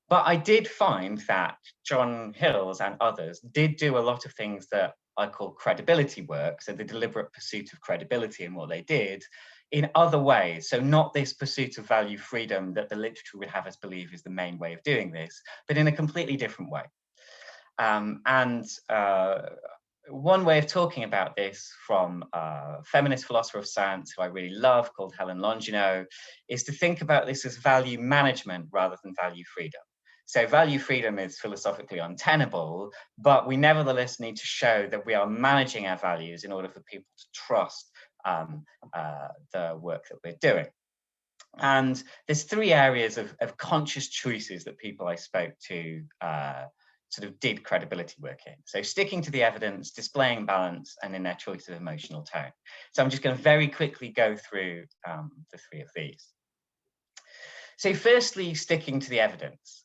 But I did find that John Hills and others did do a lot of things that I call credibility work, so the deliberate pursuit of credibility in what they did in other ways. So not this pursuit of value freedom that the literature would have us believe is the main way of doing this, but in a completely different way. One way of talking about this from a feminist philosopher of science who I really love, called Helen Longino, is to think about this as value management rather than value freedom. So value freedom is philosophically untenable, but we nevertheless need to show that we are managing our values in order for people to trust the work that we're doing. And there's three areas of conscious choices that people I spoke to sort of did credibility work in. So sticking to the evidence, displaying balance, and in their choice of emotional tone. So I'm just going to very quickly go through the three of these. So firstly, sticking to the evidence.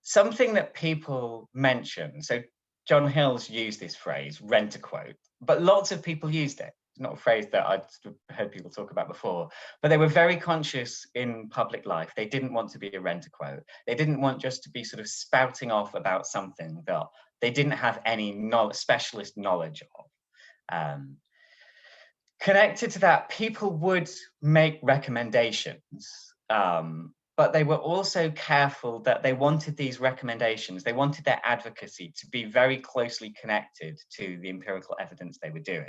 Something that people mention, so John Hills used this phrase, rent a quote, but lots of people used it. It's not a phrase that I'd heard people talk about before, but they were very conscious in public life. They didn't want to be a rent a quote. They didn't want just to be sort of spouting off about something that they didn't have any specialist knowledge of. Connected to that, people would make recommendations, but they were also careful that they wanted these recommendations, they wanted their advocacy to be very closely connected to the empirical evidence they were doing.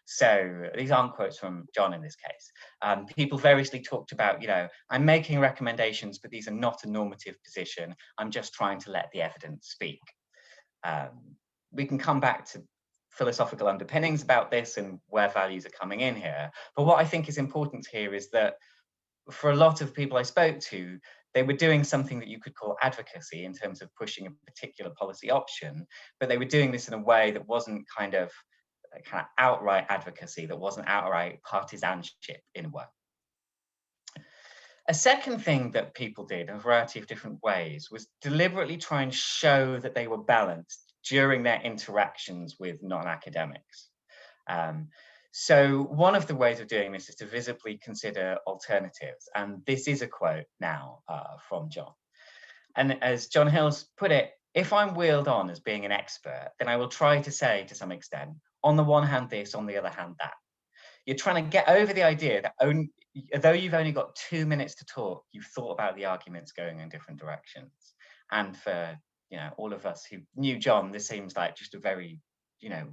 So these aren't quotes from John in this case. People variously talked about, you know, I'm making recommendations, but these are not a normative position. I'm just trying to let the evidence speak. We can come back to philosophical underpinnings about this and where values are coming in here. But what I think is important here is that for a lot of people I spoke to, They were doing something that you could call advocacy in terms of pushing a particular policy option, but they were doing this in a way that wasn't kind of outright advocacy, that wasn't outright partisanship in a way. A second thing that people did in a variety of different ways was deliberately try and show that they were balanced during their interactions with non-academics. So one of the ways of doing this is to visibly consider alternatives. And this is a quote now from John. And as John Hills put it, if I'm wheeled on as being an expert, then I will try to say to some extent, on the one hand this, on the other hand that. You're trying to get over the idea that though you've only got 2 minutes to talk, you've thought about the arguments going in different directions. And for all of us who knew John, this seems like just a very,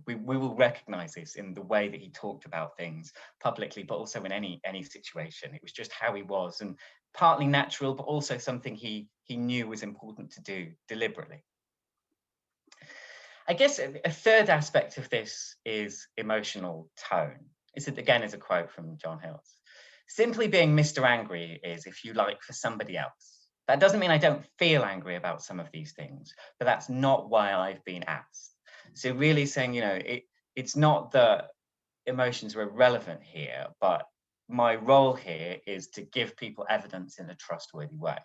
we will recognize this in the way that he talked about things publicly, but also in any situation. It was just how he was, and partly natural, but also something he knew was important to do deliberately. I guess a third aspect of this is emotional tone. This again is a quote from John Hills. Simply being Mr. Angry is, if you like, for somebody else. That doesn't mean I don't feel angry about some of these things, but that's not why I've been asked. So really saying, it's not that emotions are irrelevant here, but my role here is to give people evidence in a trustworthy way.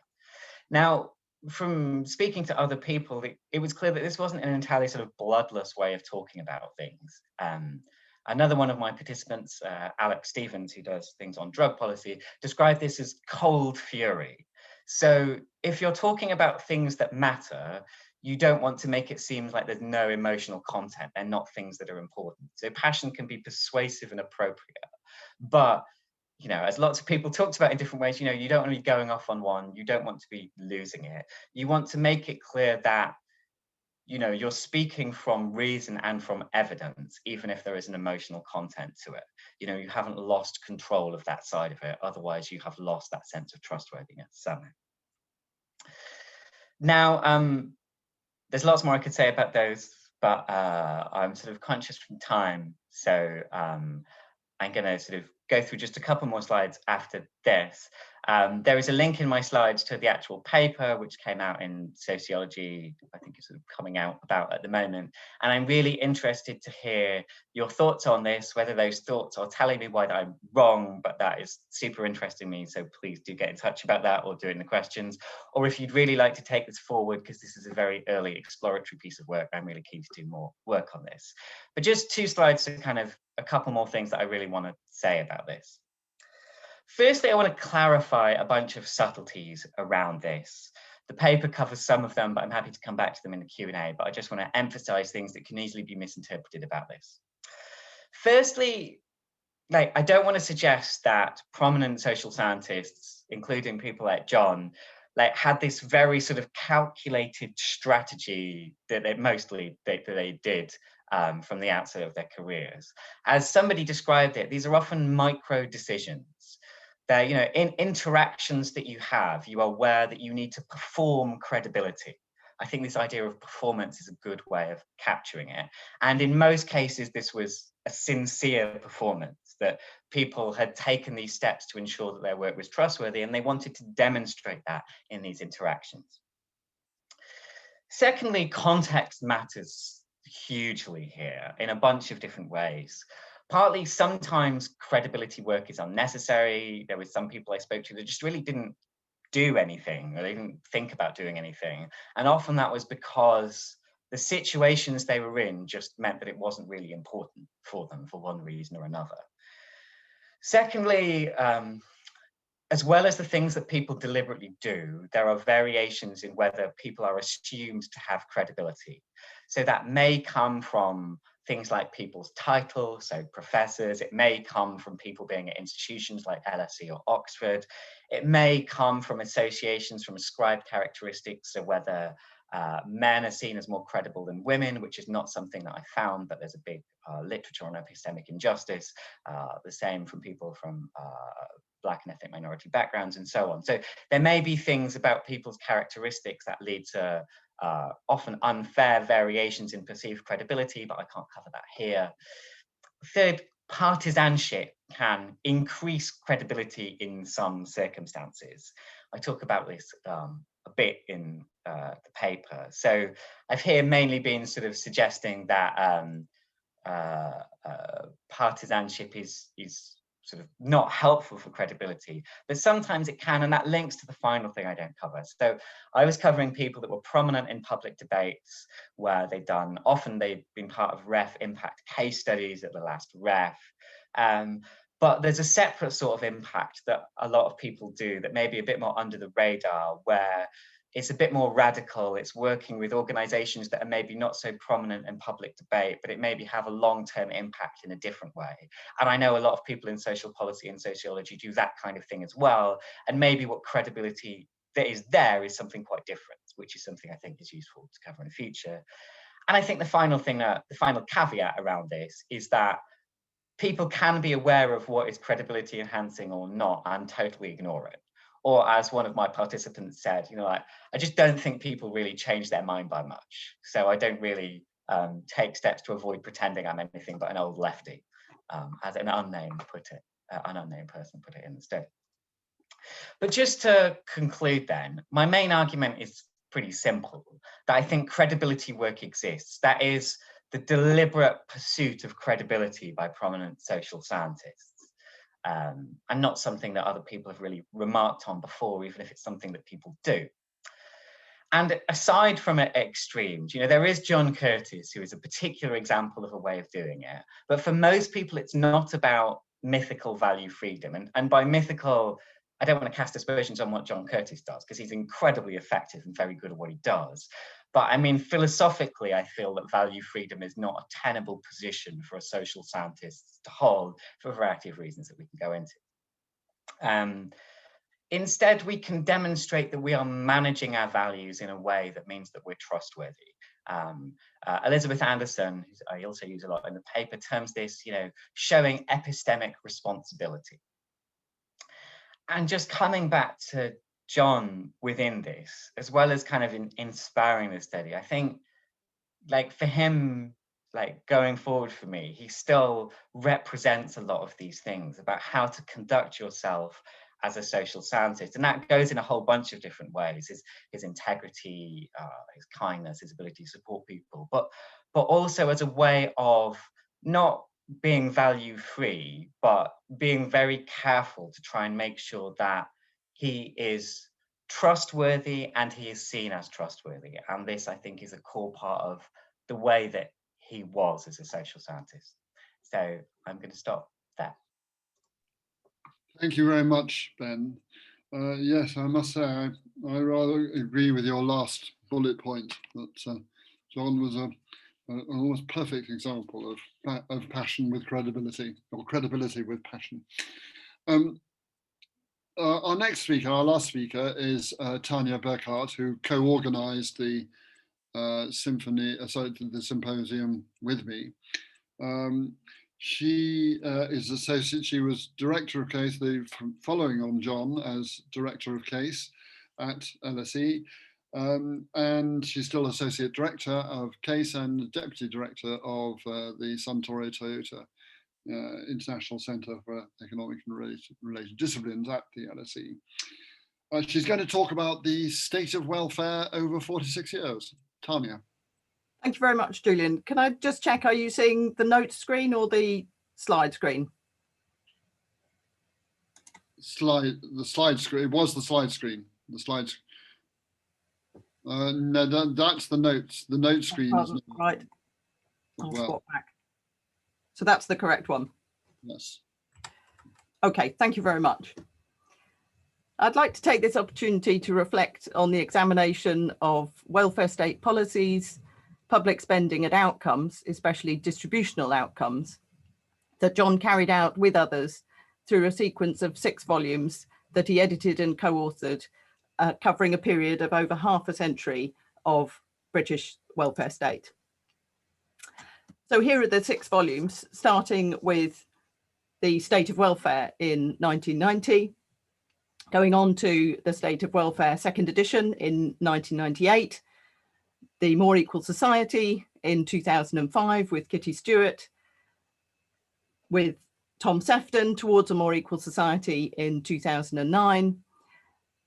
Now, from speaking to other people, it was clear that this wasn't an entirely sort of bloodless way of talking about things. Another one of my participants, Alex Stevens, who does things on drug policy, described this as cold fury. So if you're talking about things that matter, you don't want to make it seem like there's no emotional content. They're not things that are important. So passion can be persuasive and appropriate. But, as lots of people talked about in different ways, you don't want to be going off on one. You don't want to be losing it. You want to make it clear that you're speaking from reason and from evidence, even if there is an emotional content to it. You haven't lost control of that side of it. Otherwise, you have lost that sense of trustworthiness somehow. Now, there's lots more I could say about those, but I'm sort of conscious from time. So I'm going to sort of go through just a couple more slides after this. There is a link in my slides to the actual paper, which came out in Sociology, I think it's sort of coming out about at the moment. And I'm really interested to hear your thoughts on this, whether those thoughts are telling me why I'm wrong, but that is super interesting me. So please do get in touch about that or do it in the questions. Or if you'd really like to take this forward, because this is a very early exploratory piece of work, I'm really keen to do more work on this. But just 2 slides to kind of a couple more things that I really want to say about this. Firstly, I want to clarify a bunch of subtleties around this. The paper covers some of them, but I'm happy to come back to them in the Q&A, but I just want to emphasize things that can easily be misinterpreted about this. Firstly, I don't want to suggest that prominent social scientists, including people like John, had this very sort of calculated strategy that they did from the outset of their careers. As somebody described it, these are often micro decisions. They're, in interactions that you have, you are aware that you need to perform credibility. I think this idea of performance is a good way of capturing it. And in most cases, this was a sincere performance, that people had taken these steps to ensure that their work was trustworthy, and they wanted to demonstrate that in these interactions. Secondly, context matters hugely here in a bunch of different ways. Partly, sometimes credibility work is unnecessary. There were some people I spoke to that just really didn't do anything, or they didn't think about doing anything. And often that was because the situations they were in just meant that it wasn't really important for them for one reason or another. Secondly, as well as the things that people deliberately do, there are variations in whether people are assumed to have credibility. So that may come from things like people's titles, so professors. It may come from people being at institutions like LSE or Oxford. It may come from associations from ascribed characteristics, so whether men are seen as more credible than women, which is not something that I found, but there's a big literature on epistemic injustice, the same from people from Black and ethnic minority backgrounds and so on. So there may be things about people's characteristics that lead to often unfair variations in perceived credibility, but I can't cover that here. Third, partisanship can increase credibility in some circumstances. I talk about this a bit in the paper. So I've here mainly been sort of suggesting that partisanship is sort of not helpful for credibility, but sometimes it can, and that links to the final thing I don't cover. So I was covering people that were prominent in public debates where often they'd been part of REF impact case studies at the last REF. But there's a separate sort of impact that a lot of people do that may be a bit more under the radar, where it's a bit more radical. It's working with organizations that are maybe not so prominent in public debate, but it maybe have a long-term impact in a different way. And I know a lot of people in social policy and sociology do that kind of thing as well. And maybe what credibility that is there is something quite different, which is something I think is useful to cover in the future. And I think the final thing, the final caveat around this is that people can be aware of what is credibility enhancing or not and totally ignore it. Or as one of my participants said, I just don't think people really change their mind by much. So I don't really take steps to avoid pretending I'm anything but an old lefty, as an unnamed person put it in the study. But just to conclude then, my main argument is pretty simple, that I think credibility work exists. That is the deliberate pursuit of credibility by prominent social scientists. And not something that other people have really remarked on before, even if it's something that people do. And aside from extremes, there is John Curtis, who is a particular example of a way of doing it. But for most people, it's not about mythical value freedom. And by mythical, I don't want to cast aspersions on what John Curtis does, because he's incredibly effective and very good at what he does. But I mean, philosophically, I feel that value freedom is not a tenable position for a social scientist to hold for a variety of reasons that we can go into. Instead, we can demonstrate that we are managing our values in a way that means that we're trustworthy. Elizabeth Anderson, who I also use a lot in the paper, terms this, showing epistemic responsibility. And just coming back to John within this, as well as kind of inspiring this study, I think, for him, going forward for me, he still represents a lot of these things about how to conduct yourself as a social scientist. And that goes in a whole bunch of different ways, his integrity, his kindness, his ability to support people, but also as a way of not being value free, but being very careful to try and make sure that he is trustworthy and he is seen as trustworthy. And this, I think, is a core part of the way that he was as a social scientist. So I'm going to stop there. Thank you very much, Ben. Yes, I must say, I rather agree with your last bullet point that John was an almost perfect example of passion with credibility, or credibility with passion. Our next speaker, our last speaker, is Tania Burchardt, who co-organized the symposium with me. She is associate. She was director of case, following on John as director of case at LSE, and she's still associate director of case and deputy director of the Suntory Toyota International Centre for Economic and Related Disciplines at the LSE. She's going to talk about the state of welfare over 46 years. Tania. Thank you very much, Julian. Can I just check, are you seeing the notes screen or the slide screen? The slide screen. It was the slide screen. The slides. No, that's the notes. The note screen is not right. I'll well. swap back. So that's the correct one. Yes. Okay, thank you very much. I'd like to take this opportunity to reflect on the examination of welfare state policies, public spending and outcomes, especially distributional outcomes, that John carried out with others through a sequence of 6 volumes that he edited and co-authored, covering a period of over half a century of British welfare state. So here are the 6 volumes, starting with the State of Welfare in 1990, going on to the State of Welfare second edition in 1998, the More Equal Society in 2005 with Kitty Stewart, with Tom Sefton, Towards a More Equal Society in 2009,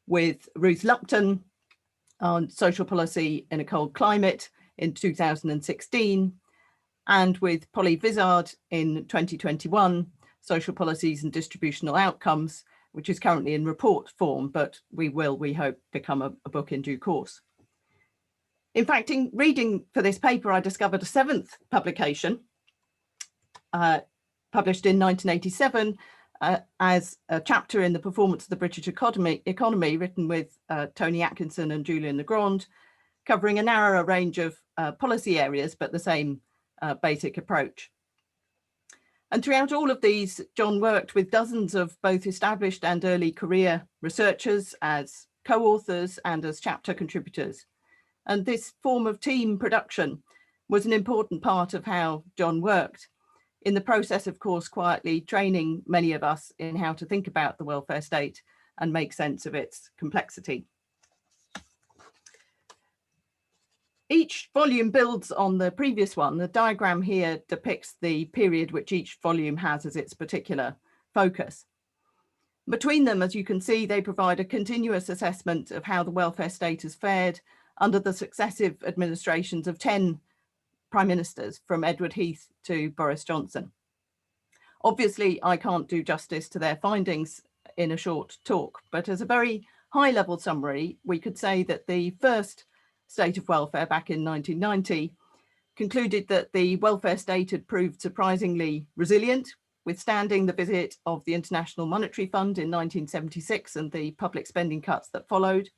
with Ruth Lupton on social policy in a cold climate in 2016, and with Polly Vizard in 2021, social policies and distributional outcomes, which is currently in report form, but we hope, become a book in due course. In fact, in reading for this paper, I discovered a 7th publication published in 1987 as a chapter in the Performance of the British Economy written with Tony Atkinson and Julian Le Grand, covering a narrower range of policy areas, but the same basic approach. And throughout all of these, John worked with dozens of both established and early career researchers as co-authors and as chapter contributors. And this form of team production was an important part of how John worked, in the process, of course, quietly training many of us in how to think about the welfare state and make sense of its complexity. Each volume builds on the previous one. The diagram here depicts the period which each volume has as its particular focus. Between them, as you can see, they provide a continuous assessment of how the welfare state has fared under the successive administrations of 10 prime ministers, from Edward Heath to Boris Johnson. Obviously, I can't do justice to their findings in a short talk, but as a very high-level summary, we could say that the first State of Welfare back in 1990 concluded that the welfare state had proved surprisingly resilient, withstanding the visit of the International Monetary Fund in 1976 and the public spending cuts that followed,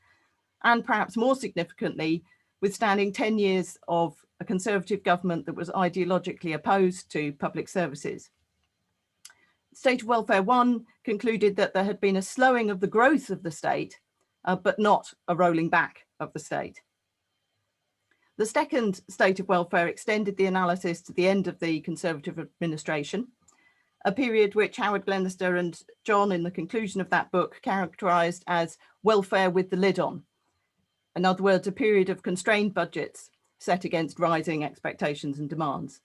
and perhaps more significantly, withstanding 10 years of a Conservative government that was ideologically opposed to public services. State of Welfare 1 concluded that there had been a slowing of the growth of the state, but not a rolling back of the state. The second State of Welfare extended the analysis to the end of the Conservative administration, a period which Howard Glenister and John, in the conclusion of that book, characterised as welfare with the lid on. In other words, a period of constrained budgets set against rising expectations and demands.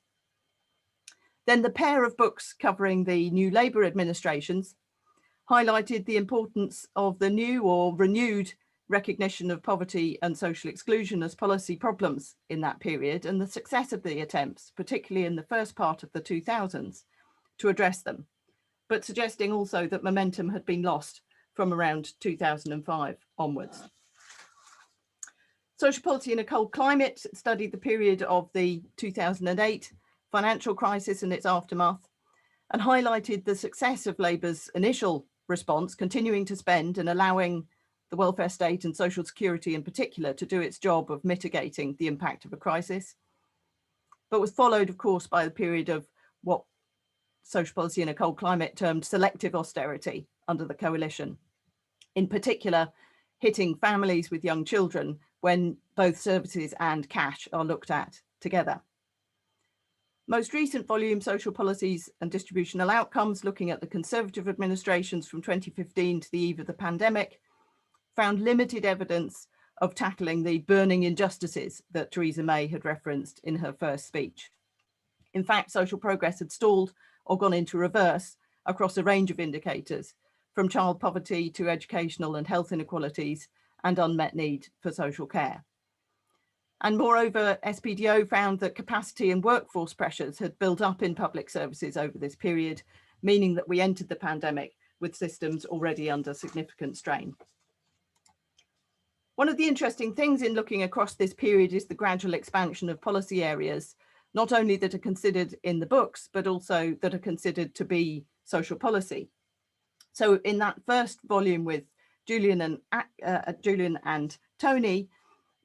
Then the pair of books covering the new Labour administrations highlighted the importance of the new or renewed recognition of poverty and social exclusion as policy problems in that period, and the success of the attempts, particularly in the first part of the 2000s, to address them, but suggesting also that momentum had been lost from around 2005 onwards. Social Policy in a Cold Climate studied the period of the 2008 financial crisis and its aftermath, and highlighted the success of Labour's initial response, continuing to spend and allowing the welfare state and social security in particular to do its job of mitigating the impact of a crisis, but was followed, of course, by the period of what Social Policy in a Cold Climate termed selective austerity under the coalition, in particular hitting families with young children when both services and cash are looked at together. Most recent volume, Social Policies and Distributional Outcomes, looking at the Conservative administrations from 2015 to the eve of the pandemic, found limited evidence of tackling the burning injustices that Theresa May had referenced in her first speech. In fact, social progress had stalled or gone into reverse across a range of indicators, from child poverty to educational and health inequalities and unmet need for social care. And moreover, SPDO found that capacity and workforce pressures had built up in public services over this period, meaning that we entered the pandemic with systems already under significant strain. One of the interesting things in looking across this period is the gradual expansion of policy areas, not only that are considered in the books, but also that are considered to be social policy. So in that first volume with Julian and Tony,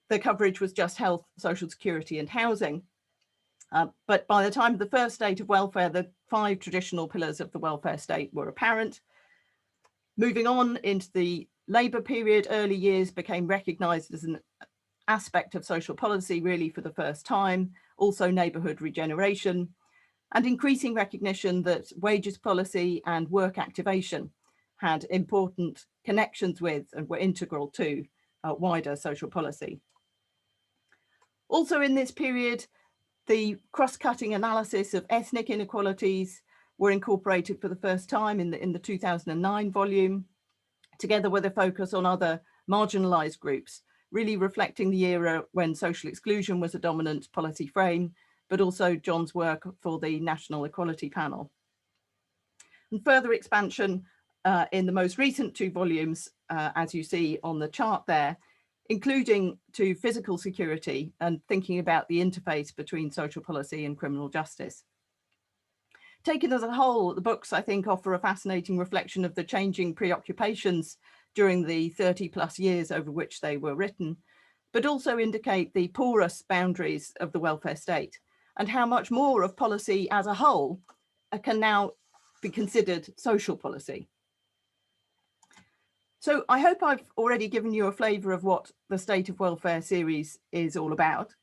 the coverage was just health, social security and housing. But by the time of the first State of Welfare, the 5 traditional pillars of the welfare state were apparent. Moving on into the Labour period, early years became recognised as an aspect of social policy really for the first time, also neighbourhood regeneration, and increasing recognition that wages policy and work activation had important connections with and were integral to wider social policy. Also in this period, the cross-cutting analysis of ethnic inequalities were incorporated for the first time in the 2009 volume, together with a focus on other marginalised groups, really reflecting the era when social exclusion was a dominant policy frame, but also John's work for the National Equality Panel. And further expansion in the most recent 2 volumes, as you see on the chart there, including to physical security and thinking about the interface between social policy and criminal justice. Taken as a whole, the books, I think, offer a fascinating reflection of the changing preoccupations during the 30+ years over which they were written, but also indicate the porous boundaries of the welfare state and how much more of policy as a whole can now be considered social policy. So I hope I've already given you a flavour of what the State of Welfare series is all about.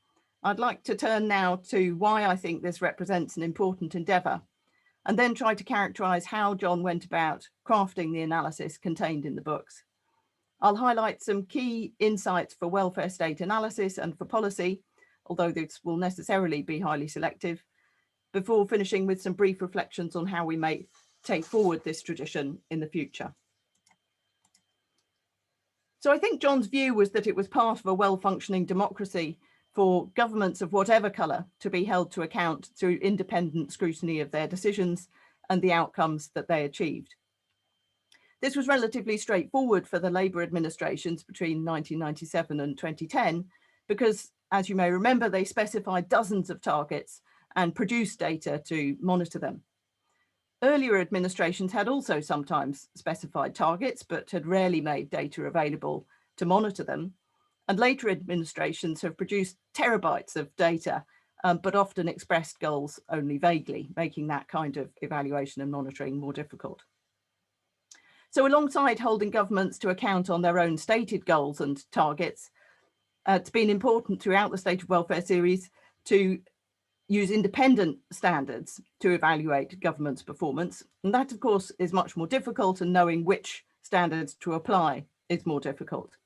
I'd like to turn now to why I think this represents an important endeavour, and then try to characterise how John went about crafting the analysis contained in the books. I'll highlight some key insights for welfare state analysis and for policy, although this will necessarily be highly selective, before finishing with some brief reflections on how we may take forward this tradition in the future. So I think John's view was that it was part of a well-functioning democracy for governments of whatever colour to be held to account through independent scrutiny of their decisions and the outcomes that they achieved. This was relatively straightforward for the Labour administrations between 1997 and 2010, because, as you may remember, they specified dozens of targets and produced data to monitor them. Earlier administrations had also sometimes specified targets, but had rarely made data available to monitor them. And later administrations have produced terabytes of data, but often expressed goals only vaguely, making that kind of evaluation and monitoring more difficult. So alongside holding governments to account on their own stated goals and targets, it's been important throughout the State of Welfare series to use independent standards to evaluate government's performance. And that, of course, is much more difficult, and knowing which standards to apply is more difficult.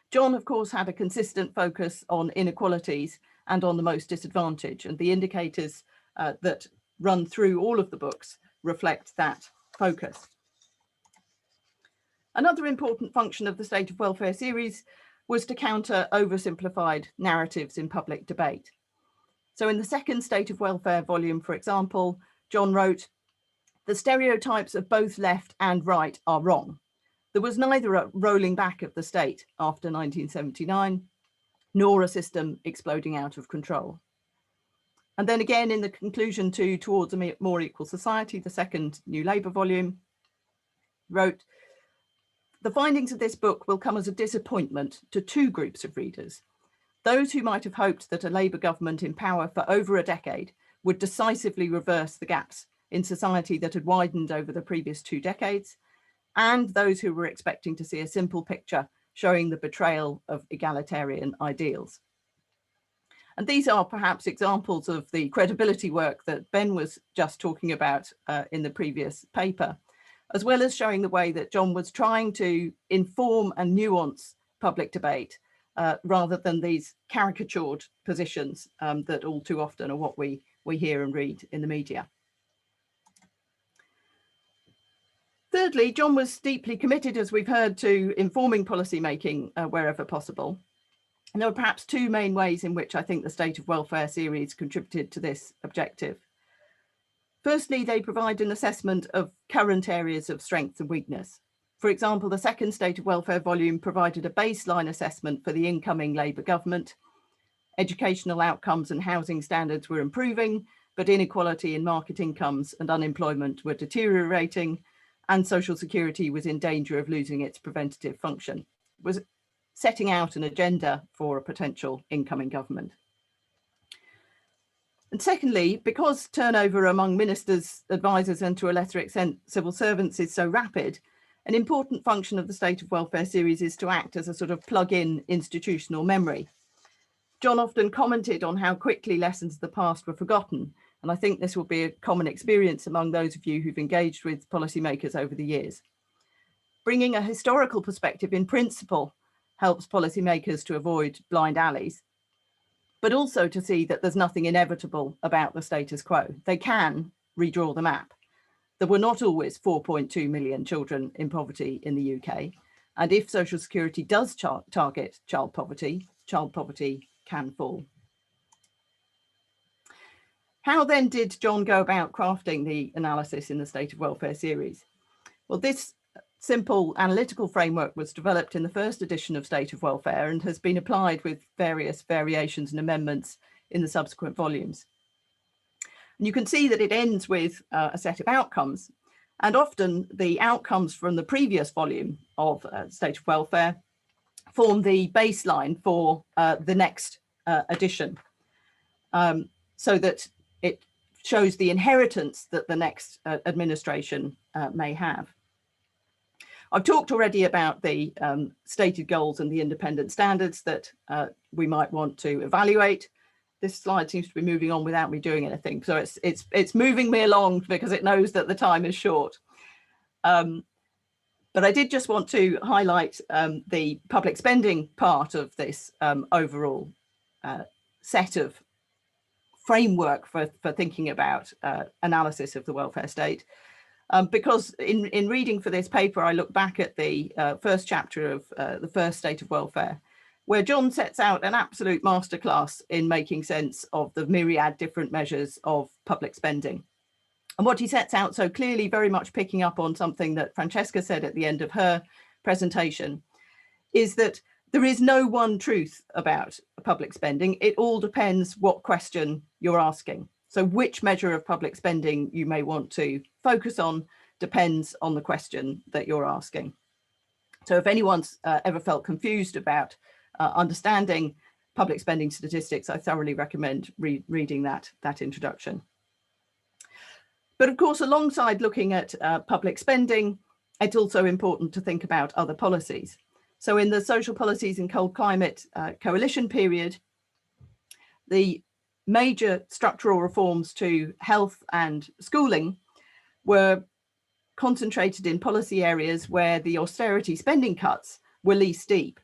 John, of course, had a consistent focus on inequalities and on the most disadvantaged, and the indicators that run through all of the books reflect that focus. Another important function of the State of Welfare series was to counter oversimplified narratives in public debate. So in the second State of Welfare volume, for example, John wrote, "The stereotypes of both left and right are wrong. There was neither a rolling back of the state after 1979, nor a system exploding out of control." And then again in the conclusion to Towards a More Equal Society, the second New Labour volume, wrote, "The findings of this book will come as a disappointment to 2 groups of readers. Those who might have hoped that a Labour government in power for over a decade would decisively reverse the gaps in society that had widened over the previous 2 decades, and those who were expecting to see a simple picture showing the betrayal of egalitarian ideals." And these are perhaps examples of the credibility work that Ben was just talking about in the previous paper, as well as showing the way that John was trying to inform and nuance public debate rather than these caricatured positions that all too often are what we hear and read in the media. Thirdly, John was deeply committed, as we've heard, to informing policymaking wherever possible. And there were perhaps 2 main ways in which I think the State of Welfare series contributed to this objective. Firstly, they provide an assessment of current areas of strength and weakness. For example, the second State of Welfare volume provided a baseline assessment for the incoming Labour government. Educational outcomes and housing standards were improving, but inequality in market incomes and unemployment were deteriorating, and social security was in danger of losing its preventative function. It was setting out an agenda for a potential incoming government. And secondly, because turnover among ministers, advisors, and to a lesser extent civil servants is so rapid, an important function of the State of Welfare series is to act as a sort of plug-in institutional memory. John often commented on how quickly lessons of the past were forgotten, and I think this will be a common experience among those of you who've engaged with policymakers over the years. Bringing a historical perspective in principle helps policymakers to avoid blind alleys, but also to see that there's nothing inevitable about the status quo. They can redraw the map. There were not always 4.2 million children in poverty in the UK, And if Social Security does target child poverty can fall. How then did John go about crafting the analysis in the State of Welfare series? Well, this simple analytical framework was developed in the first edition of State of Welfare and has been applied with various variations and amendments in the subsequent volumes. And you can see that it ends with a set of outcomes, and often the outcomes from the previous volume of State of Welfare form the baseline for the next edition, so that it shows the inheritance that the next administration may have. I've talked already about the stated goals and the independent standards that we might want to evaluate. This slide seems to be moving on without me doing anything, so it's moving me along because it knows that the time is short. But I did just want to highlight the public spending part of this overall set of framework for thinking about analysis of the welfare state. Because in reading for this paper, I look back at the first chapter of the first State of Welfare, where John sets out an absolute masterclass in making sense of the myriad different measures of public spending. And what he sets out so clearly, very much picking up on something that Francesca said at the end of her presentation, is that there is no one truth about public spending. It all depends what question you're asking. So which measure of public spending you may want to focus on depends on the question that you're asking. So if anyone's ever felt confused about understanding public spending statistics, I thoroughly recommend reading that introduction. But of course, alongside looking at public spending, it's also important to think about other policies. So in the Social Policies in Cold Climate Coalition period, the major structural reforms to health and schooling were concentrated in policy areas where the austerity spending cuts were least deep.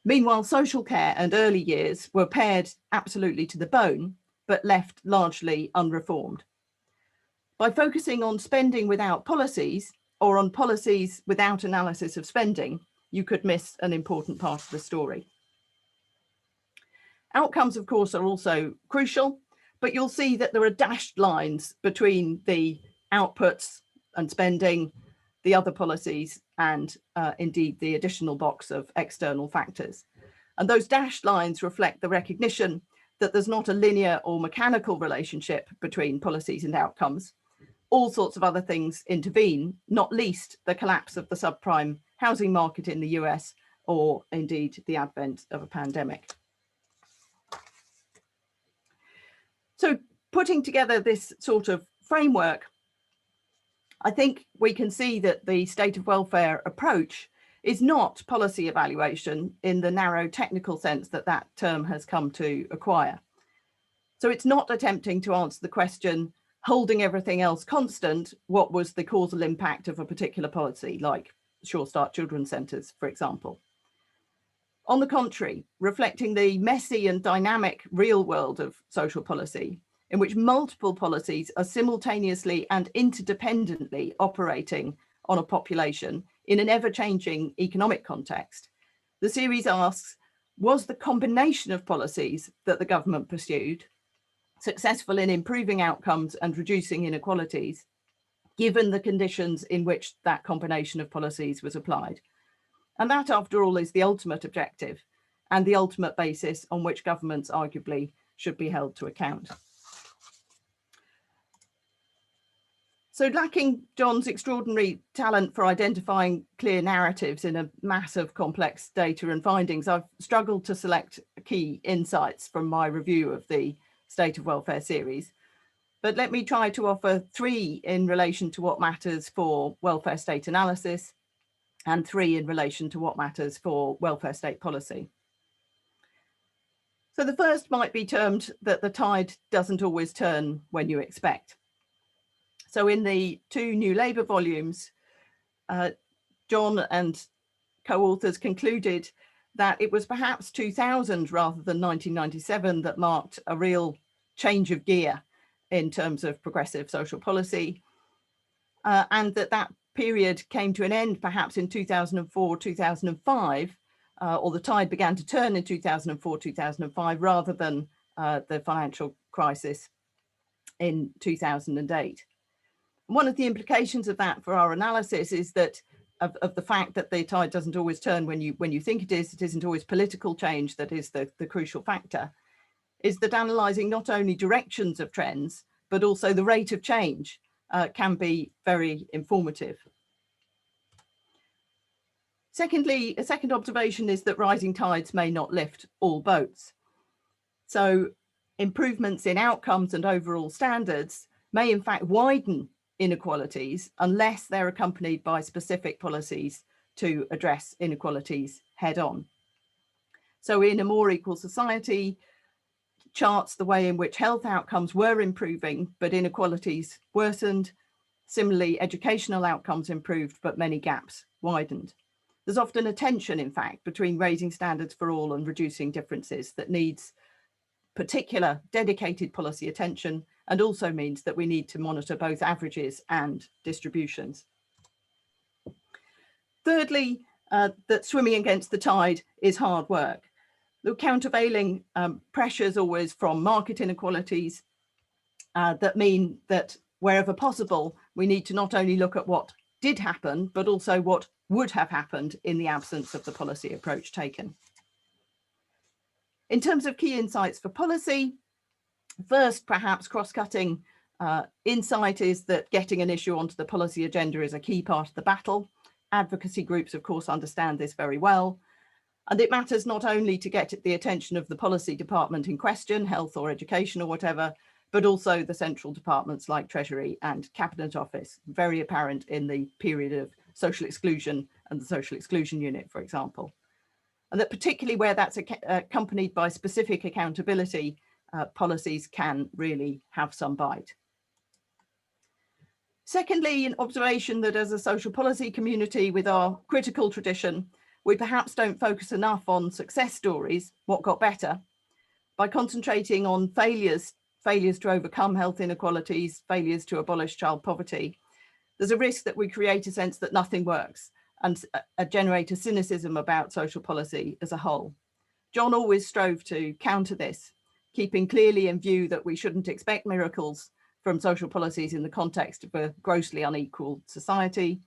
Meanwhile, social care and early years were pared absolutely to the bone, but left largely unreformed. By focusing on spending without policies, or on policies without analysis of spending, you could miss an important part of the story. Outcomes, of course, are also crucial, but you'll see that there are dashed lines between the outputs and spending, the other policies, and indeed the additional box of external factors. And those dashed lines reflect the recognition that there's not a linear or mechanical relationship between policies and outcomes. All sorts of other things intervene, not least the collapse of the subprime housing market in the US, or indeed the advent of a pandemic. So putting together this sort of framework, I think we can see that the State of Welfare approach is not policy evaluation in the narrow technical sense that that term has come to acquire. So it's not attempting to answer the question, holding everything else constant, what was the causal impact of a particular policy, like Sure Start Children's Centres, for example. On the contrary, reflecting the messy and dynamic real world of social policy, in which multiple policies are simultaneously and interdependently operating on a population in an ever-changing economic context. The series asks, was the combination of policies that the government pursued successful in improving outcomes and reducing inequalities, given the conditions in which that combination of policies was applied? And that, after all, is the ultimate objective and the ultimate basis on which governments arguably should be held to account. So lacking John's extraordinary talent for identifying clear narratives in a mass of complex data and findings, I've struggled to select key insights from my review of the State of Welfare series. But let me try to offer three in relation to what matters for welfare state analysis, and three in relation to what matters for welfare state policy. So the first might be termed that the tide doesn't always turn when you expect. So in the two New Labour volumes, John and co-authors concluded that it was perhaps 2000 rather than 1997 that marked a real change of gear in terms of progressive social policy, and that period came to an end perhaps in 2004, 2005, or the tide began to turn in 2004, 2005, rather than the financial crisis in 2008. One of the implications of that for our analysis is that of the fact that the tide doesn't always turn when you think it isn't always political change that is the crucial factor, is that analysing not only directions of trends, but also the rate of change can be very informative. Secondly, a second observation is that rising tides may not lift all boats. So improvements in outcomes and overall standards may in fact widen inequalities unless they're accompanied by specific policies to address inequalities head on. So in a more equal society, charts the way in which health outcomes were improving, but inequalities worsened. Similarly, educational outcomes improved, but many gaps widened. There's often a tension, in fact, between raising standards for all and reducing differences that needs particular dedicated policy attention, and also means that we need to monitor both averages and distributions. Thirdly, that swimming against the tide is hard work. The countervailing pressures always from market inequalities that mean that wherever possible, we need to not only look at what did happen, but also what would have happened in the absence of the policy approach taken. In terms of key insights for policy, first, perhaps cross-cutting insight is that getting an issue onto the policy agenda is a key part of the battle. Advocacy groups, of course, understand this very well. And it matters not only to get the attention of the policy department in question, health or education or whatever, but also the central departments like Treasury and Cabinet Office, very apparent in the period of social exclusion and the social exclusion unit, for example. And that particularly where that's accompanied by specific accountability, policies can really have some bite. Secondly, an observation that as a social policy community with our critical tradition, we perhaps don't focus enough on success stories, what got better, by concentrating on failures to overcome health inequalities, failures to abolish child poverty. There's a risk that we create a sense that nothing works and generate a cynicism about social policy as a whole. John always strove to counter this, keeping clearly in view that we shouldn't expect miracles from social policies in the context of a grossly unequal society,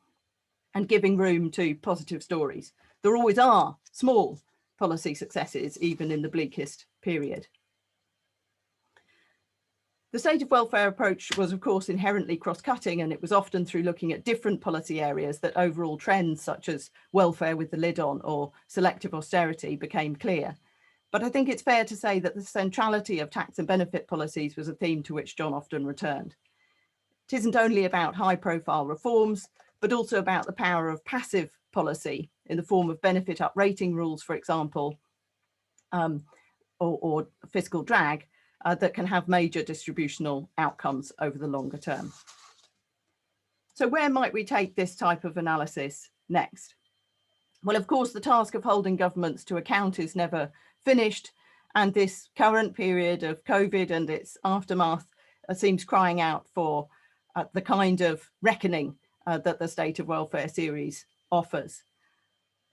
and giving room to positive stories. There always are small policy successes, even in the bleakest period. The state of welfare approach was, of course, inherently cross-cutting, and it was often through looking at different policy areas that overall trends such as welfare with the lid on or selective austerity became clear. But I think it's fair to say that the centrality of tax and benefit policies was a theme to which John often returned. It isn't only about high-profile reforms, but also about the power of passive policy in the form of benefit uprating rules, for example, or fiscal drag, that can have major distributional outcomes over the longer term. So where might we take this type of analysis next? Well, of course, the task of holding governments to account is never finished, and this current period of COVID and its aftermath seems crying out for the kind of reckoning that the State of Welfare series offers.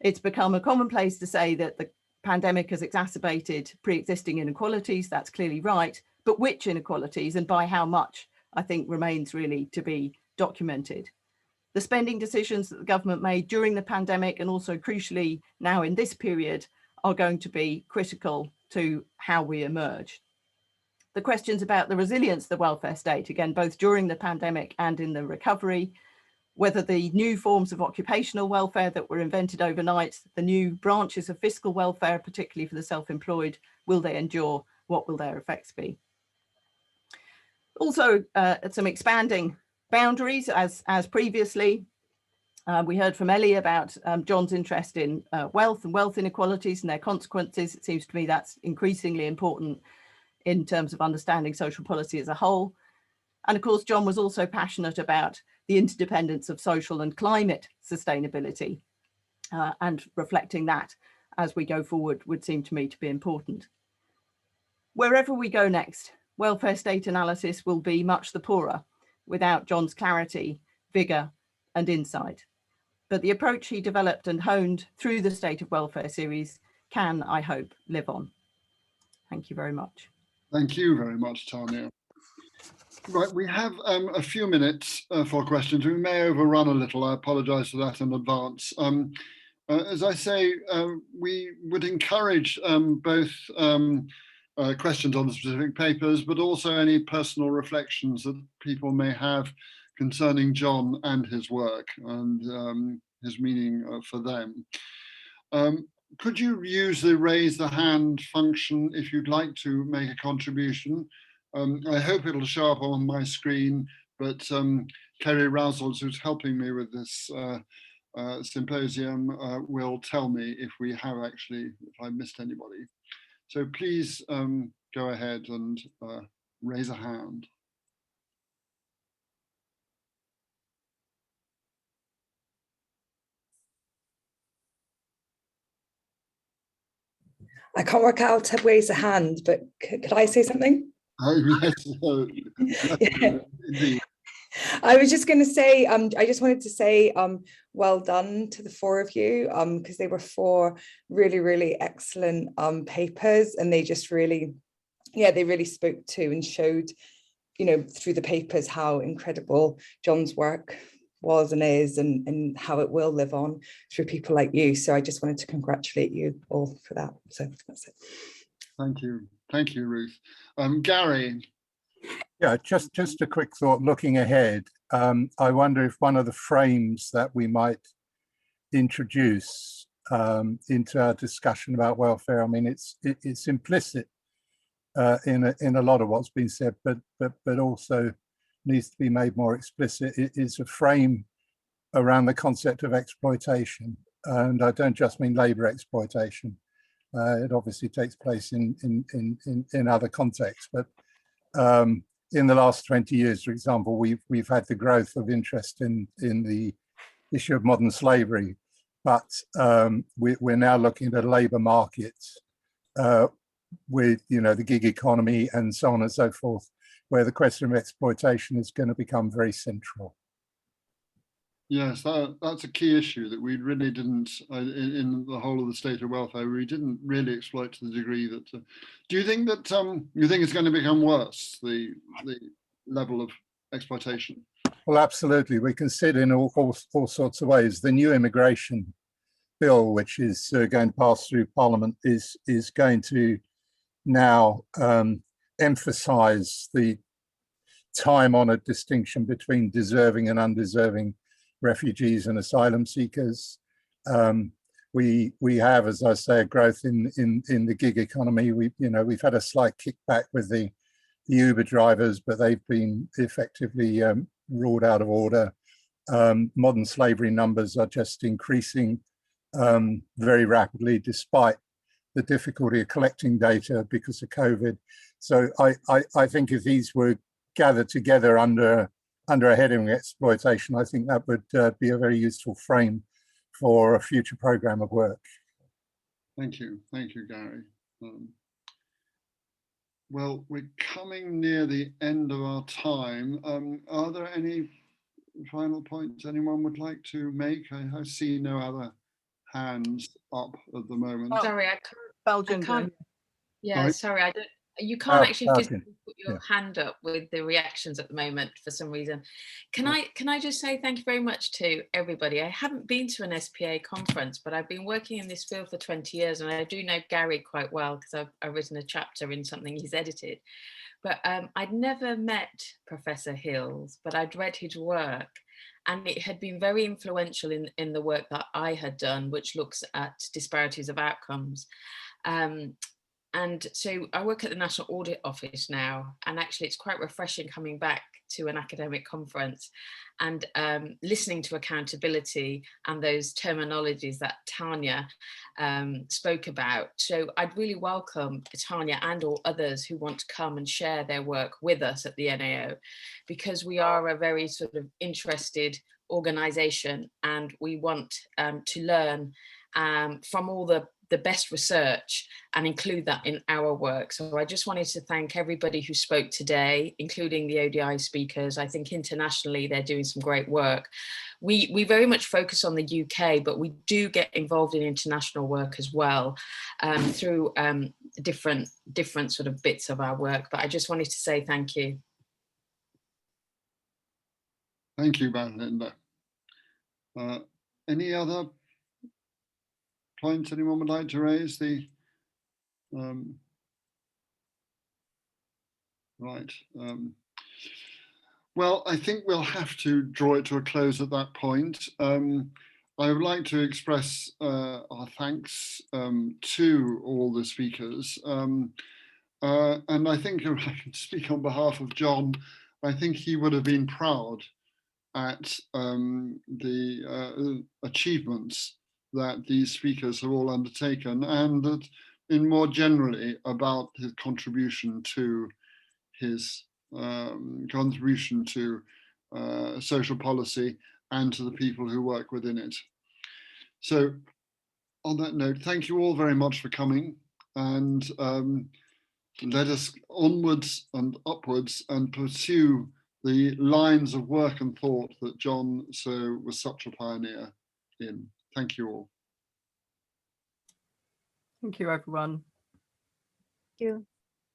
It's become a commonplace to say that the pandemic has exacerbated pre-existing inequalities. That's clearly right, but which inequalities and by how much, I think, remains really to be documented. The spending decisions that the government made during the pandemic and also crucially now in this period are going to be critical to how we emerge. The questions about the resilience of the welfare state, again, both during the pandemic and in the recovery, whether the new forms of occupational welfare that were invented overnight, the new branches of fiscal welfare, particularly for the self-employed, will they endure? What will their effects be? Also, some expanding boundaries as previously. We heard from Ellie about John's interest in wealth and wealth inequalities and their consequences. It seems to me that's increasingly important in terms of understanding social policy as a whole. And of course, John was also passionate about the interdependence of social and climate sustainability, and reflecting that as we go forward would seem to me to be important. Wherever we go next, welfare state analysis will be much the poorer without John's clarity, vigour and insight. But the approach he developed and honed through the State of Welfare series can, I hope, live on. Thank you very much. Thank you very much, Tania. Right, we have a few minutes for questions. We may overrun a little. I apologise for that in advance. As I say, we would encourage both questions on the specific papers, but also any personal reflections that people may have concerning John and his work and his meaning for them. Could you use the raise the hand function if you'd like to make a contribution? I hope it'll show up on my screen, but Kerry Rousels, who's helping me with this symposium, will tell me if we have actually, if I missed anybody. So please go ahead and raise a hand. I can't work out how to raise a hand, but could I say something? Yes, Yeah. indeed. I was just going to say, I just wanted to say well done to the four of you, because they were four really, really excellent papers, and they just really, yeah, they really spoke to and showed, you know, through the papers how incredible John's work was and is, and how it will live on through people like you. So I just wanted to congratulate you all for that. So that's it. Thank you, Ruth. Gary. Yeah, just a quick thought looking ahead. I wonder if one of the frames that we might introduce into our discussion about welfare, I mean, it's implicit in a lot of what's been said, but also needs to be made more explicit. It is a frame around the concept of exploitation, and I don't just mean labor exploitation. It obviously takes place in other contexts, but in the last 20 years, for example, we've had the growth of interest in the issue of modern slavery, but we're now looking at a labour market with, you know, the gig economy and so on and so forth, where the question of exploitation is going to become very central. Yes, that's a key issue that we really didn't, in the whole of the state of welfare, we didn't really exploit to the degree that, do you think that, you think it's going to become worse, the level of exploitation? Well, absolutely. We can see it in all sorts of ways. The new immigration bill, which is going to pass through Parliament, is going to now emphasize the time-honoured distinction between deserving and undeserving refugees and asylum seekers. We have, as I say, a growth in the gig economy. We've had a slight kickback with the Uber drivers, but they've been effectively ruled out of order. Modern slavery numbers are just increasing very rapidly, despite the difficulty of collecting data because of COVID. So I think if these were gathered together under a heading exploitation, I think that would be a very useful frame for a future program of work. Thank you, Gary. Well, we're coming near the end of our time. Are there any final points anyone would like to make? I see no other hands up at the moment. Sorry, I can't. Yeah, sorry, I don't. You can't actually physically put your hand up with the reactions at the moment for some reason. Can I just say thank you very much to everybody. I haven't been to an SPA conference, but I've been working in this field for 20 years, and I do know Gary quite well because I've written a chapter in something he's edited. But I'd never met Professor Hills, but I'd read his work, and it had been very influential in the work that I had done, which looks at disparities of outcomes. And so I work at the National Audit Office now, and actually it's quite refreshing coming back to an academic conference and listening to accountability and those terminologies that Tania spoke about. So I'd really welcome Tania and all others who want to come and share their work with us at the NAO, because we are a very sort of interested organisation, and we want to learn from all the best research and include that in our work. So I just wanted to thank everybody who spoke today, including the ODI speakers. I think internationally they're doing some great work. we very much focus on the UK, but we do get involved in international work as well, through different sort of bits of our work. But I just wanted to say thank you. Thank you, Linda. Any other points anyone would like to raise? Right. Well, I think we'll have to draw it to a close at that point. I would like to express our thanks to all the speakers. And I think if I can speak on behalf of John, I think he would have been proud at the achievements that these speakers have all undertaken, and that in more generally about his contribution to social policy and to the people who work within it. So on that note, thank you all very much for coming, and let us onwards and upwards and pursue the lines of work and thought that John was such a pioneer in. Thank you all. Thank you, everyone. Thank you.